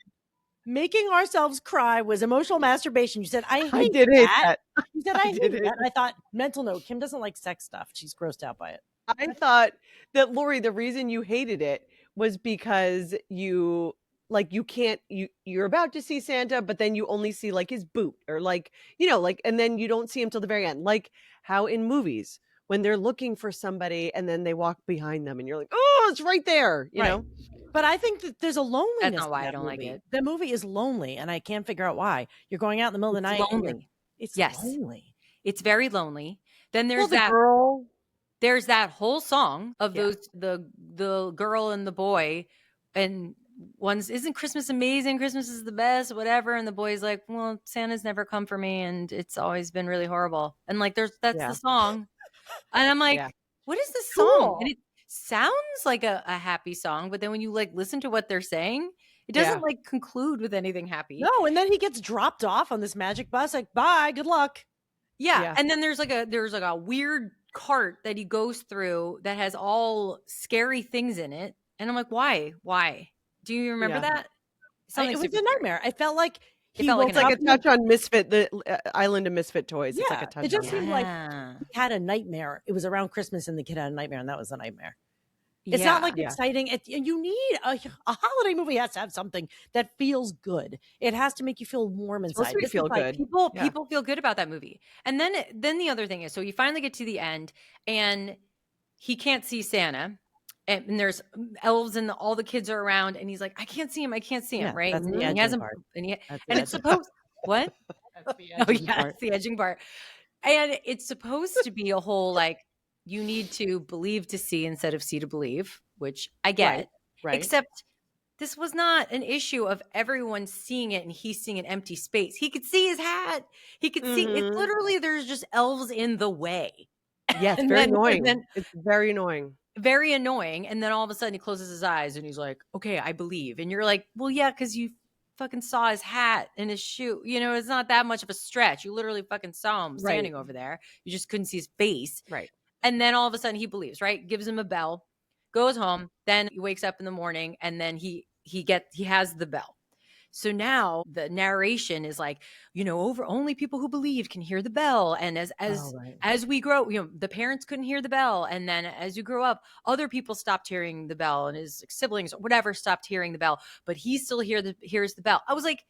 making ourselves cry was emotional masturbation. You said, I hate did hate that. that. You said, I did hate hate that. And I thought, mental note, Kim doesn't like sex stuff. She's grossed out by it. I thought that, Lori, the reason you hated it was because you can't, you're about to see Santa, but then you only see like his boot or like, and then you don't see him till the very end. Like how in movies, when they're looking for somebody and then they walk behind them and you're like, oh, it's right there, you know? But I think that there's a loneliness. That's not in why that I don't like movie. it. The movie is lonely, and I can't figure out why. You're going out in the middle of the night. Lonely. It's Yes. lonely. It's very lonely. Then there's Well, the that girl. there's that whole song of Yeah. those the girl and the boy, and one's isn't Christmas amazing? Christmas is the best, whatever. And the boy's like, well, Santa's never come for me, and it's always been really horrible. And like, that's Yeah. the song, and I'm like, Yeah. what is this song? Cool. And it sounds like a happy song, but then when you like listen to what they're saying, it doesn't Yeah. like conclude with anything happy. No, and then he gets dropped off on this magic bus. Like, bye, good luck. Yeah. Yeah. And then there's like a weird cart that he goes through that has all scary things in it. And I'm like, why? Do you remember Yeah. that? Something It was super a nightmare. I felt like It felt like It's like a an touch on Misfit, the Island of Misfit Toys. It's like Yeah, a touch it just on seemed that. like Yeah. he had a nightmare. It was around Christmas, and the kid had a nightmare, and that was a nightmare. It's Yeah. not like Yeah. exciting. You need a holiday movie has to have something that feels good. It has to make you feel warm It's supposed inside. to be This is feel like- good. Yeah. People feel good about that movie. And then the other thing is, so you finally get to the end and he can't see Santa. And there's elves and all the kids are around, and he's like, I can't see him, Yeah, right? that's the And he edging hasn't, part. and, That's the and it's edging supposed what? That's the Oh edging yeah, part. it's the edging part. And it's supposed to be a whole like you need to believe to see instead of see to believe, which I get. Right. Except this was not an issue of everyone seeing it and he's seeing an empty space. He could see his hat. He could see it's Mhm. literally there's just elves in the way. Yeah, it's And very then- and annoying. then- It's very annoying. Very annoying. And then all of a sudden he closes his eyes and he's like, okay, I believe. And you're like, well, yeah, because you fucking saw his hat and his shoe. You know, it's not that much of a stretch. You literally fucking saw him standing over there. You just couldn't see his face. Right. And then all of a sudden he believes, right? Gives him a bell, goes home. Then he wakes up in the morning and then he has the bell. So now the narration is like, only people who believe can hear the bell. And as we grow, the parents couldn't hear the bell. And then as you grow up, other people stopped hearing the bell and his siblings or whatever stopped hearing the bell, but he still hears the bell. I was like,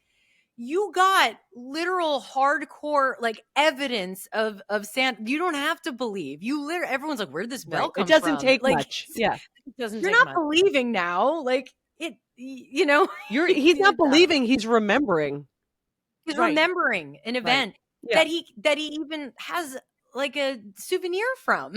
you got literal hardcore like evidence of Santa. You don't have to believe. Everyone's like, where did this bell come It doesn't from? take Like, much. Yeah. It doesn't You're take not much. believing now. Like it, He's Yeah. not believing, he's remembering. He's Right. remembering an event Yeah. that he even has like a souvenir from.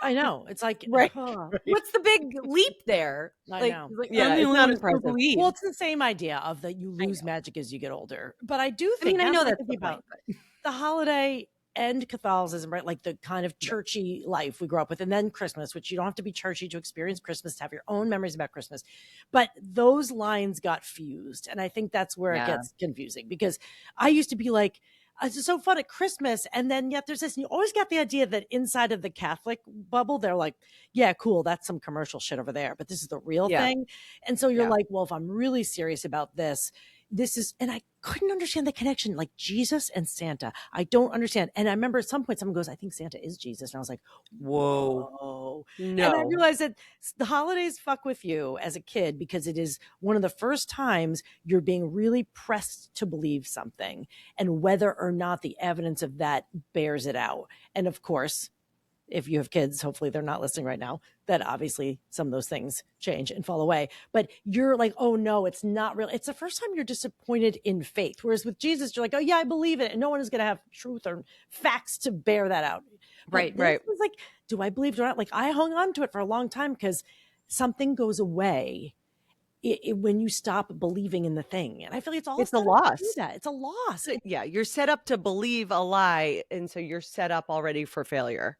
I know. It's like, Right. What's the big leap there? I Like, know. he's like, Yeah, I'm the it's only not one who still impressive. believes. Well, it's the same idea of that you lose magic as you get older. But I do think I now know that I'm that's thinking the point, about the holiday and Catholicism, right? Like the kind of churchy life we grew up with, and then Christmas, which you don't have to be churchy to experience Christmas, to have your own memories about Christmas. But those lines got fused. And I think that's where it gets confusing because I used to be like, it's so fun at Christmas. And then yet there's this, and you always got the idea that inside of the Catholic bubble, they're like, yeah, cool. That's some commercial shit over there, but this is the real Yeah. thing. And so you're Yeah. like, well, if I'm really serious about this is, and I couldn't understand the connection, like Jesus and Santa. I don't understand. And I remember at some point someone goes, I think Santa is Jesus. And I was like, whoa. No. And I realized that the holidays fuck with you as a kid because it is one of the first times you're being really pressed to believe something and whether or not the evidence of that bears it out. And of course, if you have kids, hopefully they're not listening right now, that obviously some of those things change and fall away. But you're like, oh no, it's not real. It's the first time you're disappointed in faith. Whereas with Jesus, you're like, oh yeah, I believe it. And no one is going to have truth or facts to bear that out. Right, It was like, do I believe it or not? Like I hung on to it for a long time because something goes away when you stop believing in the thing. And I feel like It's a set up to loss. do that. It's a loss. Yeah, you're set up to believe a lie, and so you're set up already for failure.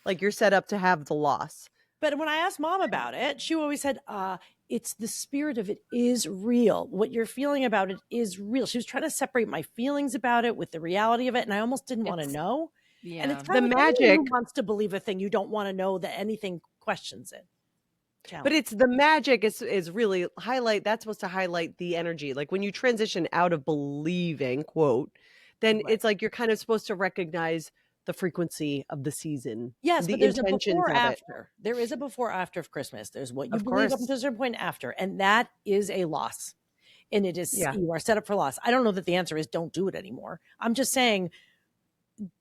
Like you're set up to have the loss. But when I asked mom about it, she always said, it's the spirit of it is real. What you're feeling about it is real. She was trying to separate my feelings about it with the reality of it. And I almost didn't want to know. Yeah. And it's The kind of like anyone magic- who wants to believe a thing. You don't want to know that anything questions it. challenge. But it's the magic is really that's supposed to highlight the energy. Like when you transition out of believing, quote, then Right. it's like you're kind of supposed to recognize the frequency of the season. Yes, The but there's a intentions before of it. after. There is a before after of Christmas. There's what you Of believe up course. until a certain point after, and that is a loss. And it is Yeah. you are set up for loss. I don't know that the answer is don't do it anymore. I'm just saying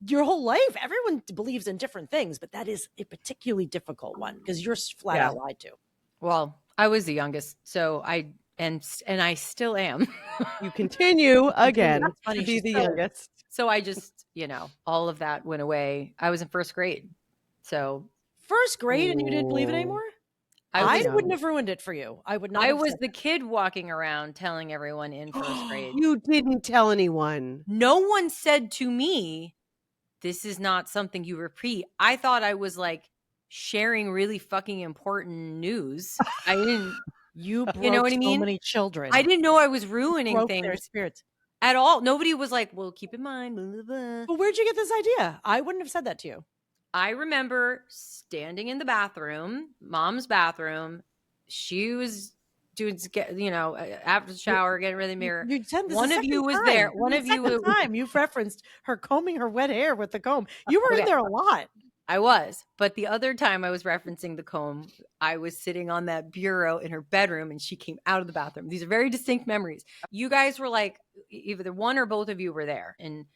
your whole life, everyone believes in different things, but that is a particularly difficult one because you're flat out lied to. Well, I was the youngest, so I still am. You continue again That's funny, to be she's the still- youngest. So I just, all of that went away. I was in first grade. So First grade and you didn't believe it anymore? I wouldn't have ruined it for you. I would not. I have was said the kid walking around telling everyone in first grade. You didn't tell anyone. No one said to me, this is not something you repeat. I thought I was like sharing really fucking important news. I didn't, you broke know what I so mean? many children. I didn't know I was You ruining broke their things spirits. at all. Nobody was like, well, keep in mind, blah, blah, blah. But where'd you get this idea? I wouldn't have said that to you. I remember standing in the bathroom, mom's bathroom. She was doing, after the shower, getting ready in the mirror. You said this One the of you second was time. there. This is One the of you second time you've referenced her combing her wet hair with the comb. You were in Okay. there a lot. I was. But the other time I was referencing the comb, I was sitting on that bureau in her bedroom and she came out of the bathroom. These are very distinct memories. You guys were like, either one or both of you were there. And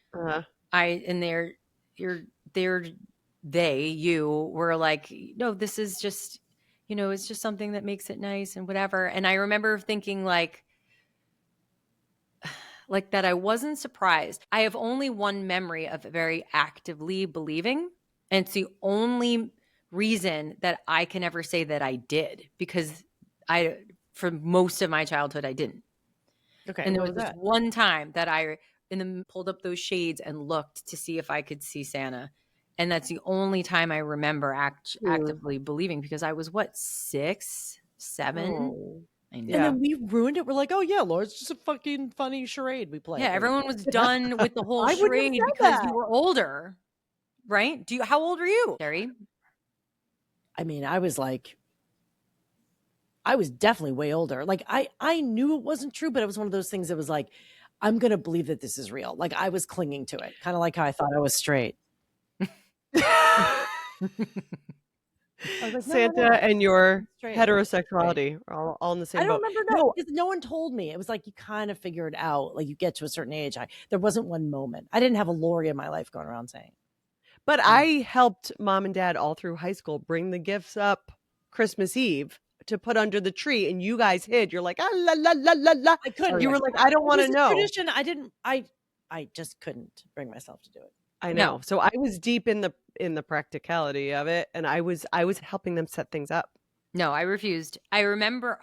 you were like, no, this is just, it's just something that makes it nice and whatever. And I remember thinking like that I wasn't surprised. I have only one memory of very actively believing. And it's the only reason that I can ever say that I did, because for most of my childhood, I didn't. Okay. And there was this one time that I pulled up those shades and looked to see if I could see Santa. And that's the only time I remember actively believing, because I was 6, 7. Oh. I know. And then we ruined it. We're like, oh yeah, Laura, it's just a fucking funny charade we played. Yeah, everyone was done with the whole I wouldn't have charade said because that. you were older, right? How old are you, Terri? I mean, I was definitely way older. Like I knew it wasn't true, but it was one of those things that was like, I'm going to believe that this is real. Like I was clinging to it, kind of like how I thought I was straight. I was like, Santa and your Straight. heterosexuality are all in the same I boat. don't remember because no one told me. It was like you kind of figure it out. Like you get to a certain age. There wasn't one moment. I didn't have a Lori in my life going around saying. But I helped mom and dad all through high school bring the gifts up Christmas Eve to put under the tree, and you guys hid. You're like, la la la la la. I couldn't. You were like, I don't want to know. Tradition. I didn't. I just couldn't bring myself to do it. I know. So I was deep in the practicality of it, and I was helping them set things up. No, I refused. I remember,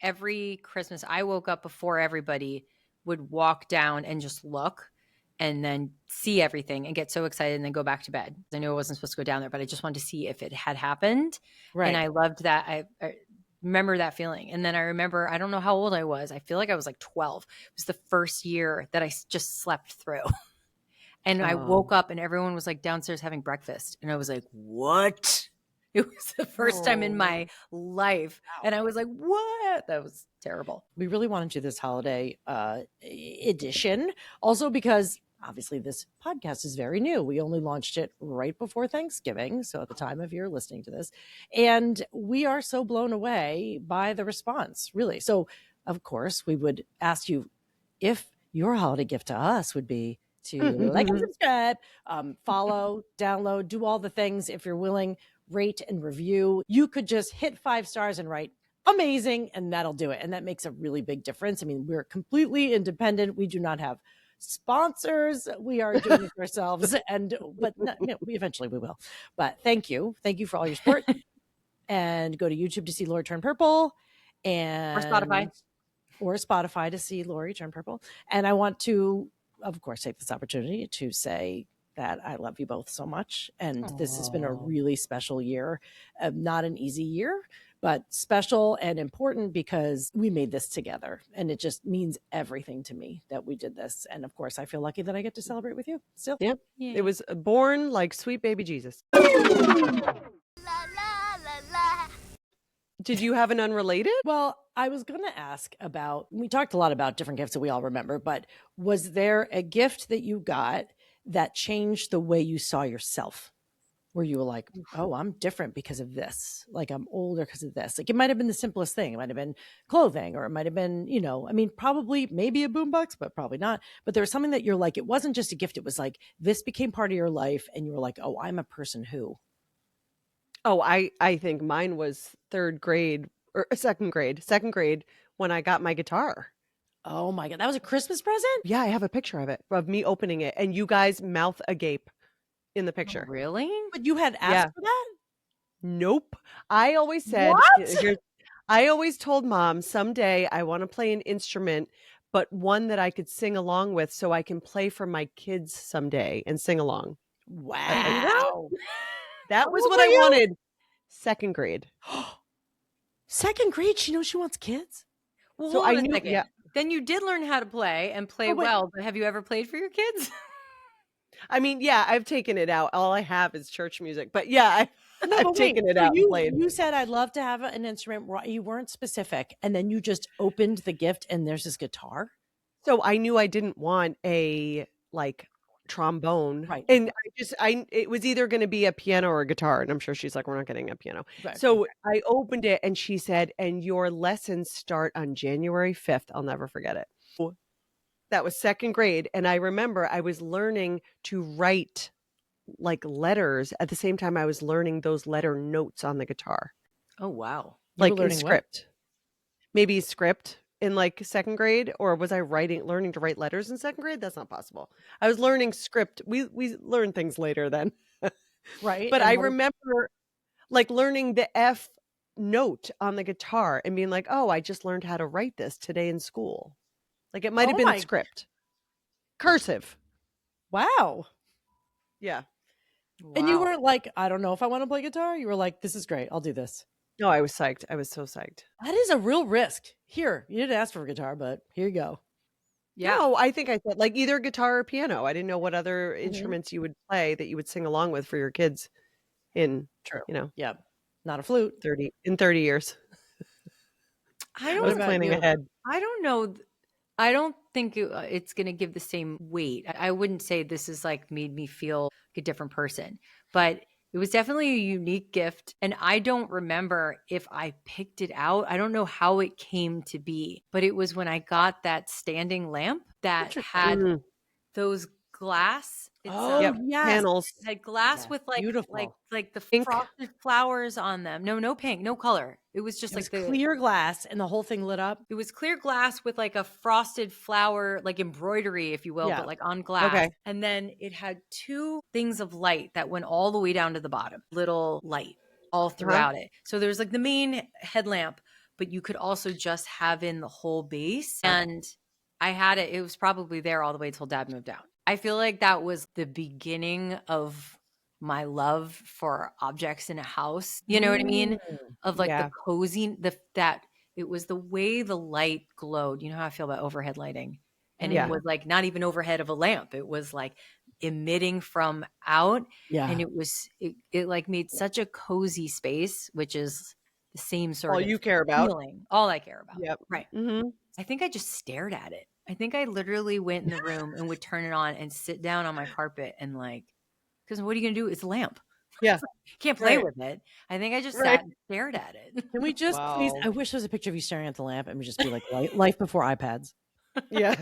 every Christmas, I woke up before everybody would walk down and just look and then see everything and get so excited and then go back to bed. I knew I wasn't supposed to go down there, but I just wanted to see if it had happened. Right. And I loved that. I remember that feeling. And then I remember, I don't know how old I was. I feel like I was like 12. It was the first year that I just slept through. And I woke up and everyone was like downstairs having breakfast. And I was like, what? It was the first time in my life. And I was like, what? That was terrible. We really wanted to do this holiday edition. Also because obviously this podcast is very new. We only launched it right before Thanksgiving. So at the time of your listening to this. And we are so blown away by the response, really. So of course we would ask you if your holiday gift to us would be to like and subscribe, follow, download, do all the things. If you're willing, rate and review. You could just hit 5 stars and write amazing, and that'll do it. And that makes a really big difference. I mean, we're completely independent. We do not have sponsors. We are doing it ourselves. But eventually we will. But thank you. Thank you for all your support. And go to YouTube to see Lori Turn Purple. Or Spotify to see Lori Turn Purple. And I want to, of course, take this opportunity to say that I love you both so much. And this has been a really special year. Not an easy year, but special and important because we made this together. And it just means everything to me that we did this. And of course, I feel lucky that I get to celebrate with you still. Yeah. It was born like sweet baby Jesus. La la la la. Did you have an unrelated? Well, I was going to ask about, we talked a lot about different gifts that we all remember, but was there a gift that you got that changed the way you saw yourself? Where you were like, oh, I'm different because of this. Like, I'm older because of this. Like, it might have been the simplest thing. It might have been clothing, or it might have been, I mean, probably maybe a boombox, but probably not. But there was something that you're like, it wasn't just a gift. It was like, this became part of your life. And you were like, oh, I'm a person who. Oh, I think mine was third grade or second grade when I got my guitar. Oh my God. That was a Christmas present? Yeah, I have a picture of it, of me opening it, and you guys mouth agape in the picture. Really? But you had asked for that? Nope. I always said, What? I always told Mom, someday I want to play an instrument, but one that I could sing along with so I can play for my kids someday and sing along. Wow. That was How what old I were you? wanted. Second grade. Second grade, she knows she wants kids? Well, So hold on I a knew, second. yeah. Then you did learn how to play and play Oh, wait. well, but have you ever played for your kids? I mean, yeah, I've taken it out. All I have is church music, but yeah, No, I've but wait, taken it so out and played. you said, I'd love to have an instrument. You weren't specific. And then you just opened the gift and there's this guitar? So I knew I didn't want a like trombone. Right. And it was either going to be a piano or a guitar. And I'm sure she's like, we're not getting a piano. Right. So I opened it and she said, and your lessons start on January 5th. I'll never forget it. That was second grade. And I remember I was learning to write like letters at the same time I was learning those letter notes on the guitar. Oh, wow. You were Like in learning what? script. Maybe script in like second grade, or was I learning to write letters in second grade? That's not possible. I was learning script. We learned things later then. Right. But and I what- remember like learning the F note on the guitar and being like, oh, I just learned how to write this today in school. Like it might have Oh been my- script. Cursive. Wow. Yeah. And you Wow. weren't like, I don't know if I want to play guitar. You were like, this is great. I'll do this. No, I was psyched. I was so psyched. That is a real risk. Here, you didn't ask for a guitar, but here you go. Yeah. No, I think I said like either guitar or piano. I didn't know what other Mm-hmm. instruments you would play that you would sing along with for your kids in, True. you know, Yeah. Not a flute. 30 years. I I don't was about planning you? ahead. I don't know. I don't think it's going to give the same weight. I wouldn't say this is like made me feel like a different person, but it was definitely a unique gift. And I don't remember if I picked it out. I don't know how it came to be, but it was when I got that standing lamp that had Mm. those glass. It's, Oh, Yep. yes. Panels. it had glass Yeah, with like beautiful. the Pink. frosted flowers on them. No pink, no color. It was just It was like the clear glass and the whole thing lit up. it was clear glass with like a frosted flower, like embroidery, if you will, Yeah. but like on glass. Okay. And then it had two things of light that went all the way down to the bottom, little light all throughout it. So there's like the main headlamp, but you could also just have in the whole base. And I had it, it was probably there all the way till Dad moved out. I feel like that was the beginning of my love for objects in a house. You know what I mean? Of like Yeah. the cozy, that it was the way the light glowed. You know how I feel about overhead lighting? And Yeah. it was like not even overhead of a lamp. It was like emitting from out. Yeah. And it like made such a cozy space, which is the same sort All of you care about. feeling. All I care about. Yep. Right. Mm-hmm. I think I just stared at it. I think I literally went in the room and would turn it on and sit down on my carpet and like, because what are you going to do? It's a lamp. Yeah. Can't play Right. with it. I think I just Right. sat and stared at it. Can we just please? Wow. I wish there was a picture of you staring at the lamp and we just be like life before iPads. Yeah.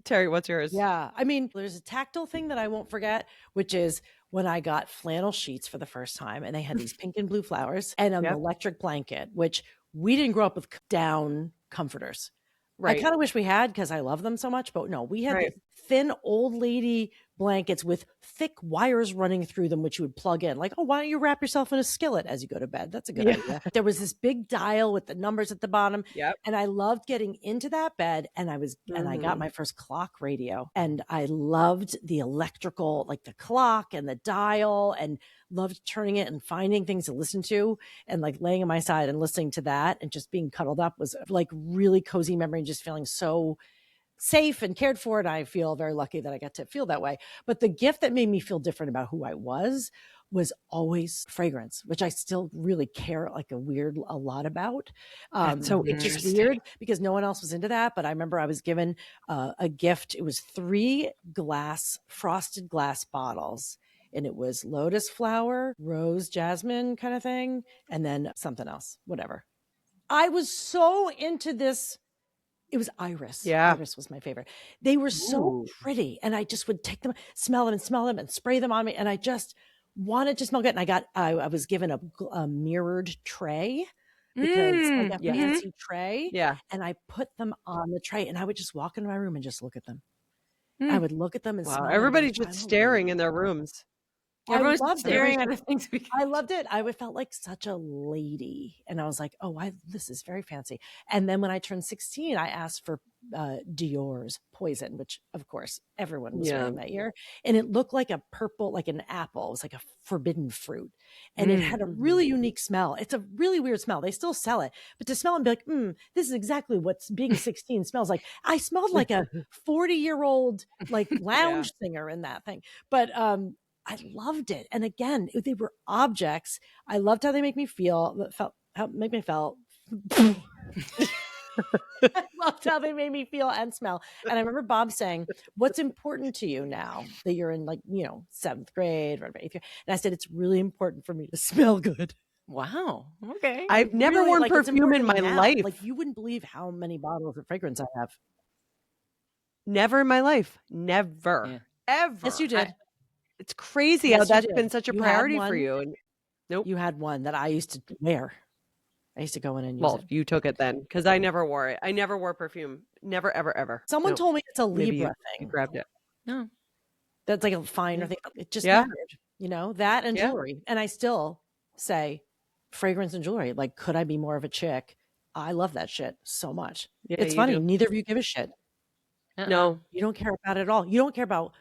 Terry, what's yours? Yeah. I mean, there's a tactile thing that I won't forget, which is when I got flannel sheets for the first time and they had these pink and blue flowers and an Yep. electric blanket, which we didn't grow up with down comforters. Right. I kind of wish we had because I love them so much, but no, we had Right. these thin old lady blankets with thick wires running through them, which you would plug in. Like, oh, why don't you wrap yourself in a skillet as you go to bed? That's a good Yeah. idea. There was this big dial with the numbers at the bottom. Yep. And I loved getting into that bed and I got Mhm. my first clock radio and I loved the electrical, like the clock and the dial, and loved turning it and finding things to listen to and like laying on my side and listening to that and just being cuddled up was like really cozy memory and just feeling so safe and cared for. And I feel very lucky that I got to feel that way. But the gift that made me feel different about who I was was always fragrance, which I still really care like a lot about. So it's just interesting. weird because no one else was into that. But I remember I was given a gift. It was 3 frosted glass bottles. And it was lotus flower, rose, jasmine kind of thing. And then something else, whatever. I was so into this. It was iris. Yeah. Iris was my favorite. They were so pretty. And I just would take them, smell them and spray them on me. And I just wanted to smell good. And I was given a mirrored tray because like a fancy tray. Yeah. And I put them on the tray and I would just walk into my room and just look at them. I would look at them and smell Everybody's them. just staring in their rooms. Everyone's loved staring it. at the things we I loved it. I felt like such a lady. And I was like, oh, this is very fancy. And then when I turned 16, I asked for Dior's Poison, which of course everyone was wearing that year. And it looked like a purple, like an apple. It was like a forbidden fruit. And it had a really unique smell. It's a really weird smell. They still sell it. But to smell and be like, this is exactly what being 16 smells like. I smelled like a 40-year-old like lounge singer in that thing. But I loved it. And again, they were objects. I loved how they make me feel. I loved how they made me feel and smell. And I remember Bob saying, what's important to you now that you're in 7th grade or 8th grade? And I said, it's really important for me to smell good. Wow. Okay. I've never Really, worn perfume in my life. Like you wouldn't believe how many bottles of fragrance I have. Never in my life. Never. Yeah. Ever. Yes, you did. It's crazy Yes, how you that's did. been such a You had priority one. for you. And nope. You had one that I used to wear. I used to go in and use Well, it. you took it then because I never wore it. I never wore perfume. Never, ever, ever. Someone Nope. told me it's a Maybe Libra you thing. grabbed it. No. That's like a finer thing. It just Yeah. mattered, that and Yeah. jewelry. And I still say fragrance and jewelry. Like, could I be more of a chick? I love that shit so much. Yeah, It's you funny. do. Neither of you give a shit. No. You don't care about it at all. You don't care about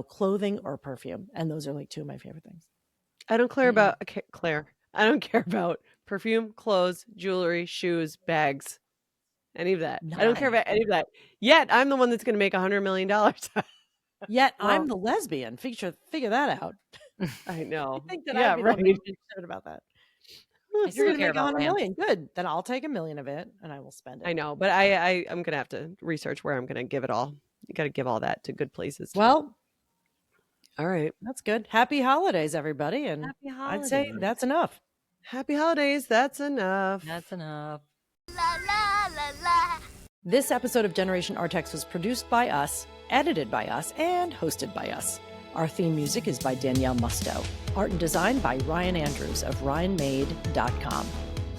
clothing or perfume. And those are like 2 of my favorite things. I don't care about Claire. I don't care about perfume, clothes, jewelry, shoes, bags, any of that. I don't care about any of that. Yet I'm the one that's going to make $100 million. Yet Well- I'm the lesbian. Figure that out. I know. I think that Yeah, I'd be right. the one who's excited about that. I You're still going to care make about $100 lamp. million. Good. Then I'll take $1 million of it and I will spend it. I know, but I'm going to have to research where I'm going to give it all. You got to give all that to good places. Well, all right. that's good. Happy holidays, everybody. And Happy I'd say holidays. that's enough. Happy holidays. That's enough. That's enough. La la la la. This episode of Generation Artax was produced by us, edited by us, and hosted by us. Our theme music is by Danielle Musto. Art and design by Ryan Andrews of ryanmade.com.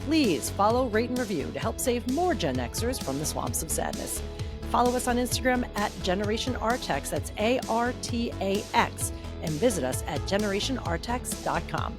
Please follow, rate, and review to help save more Gen Xers from the swamps of sadness. Follow us on Instagram at Generation Artax, that's ARTAX, and visit us at generationartax.com.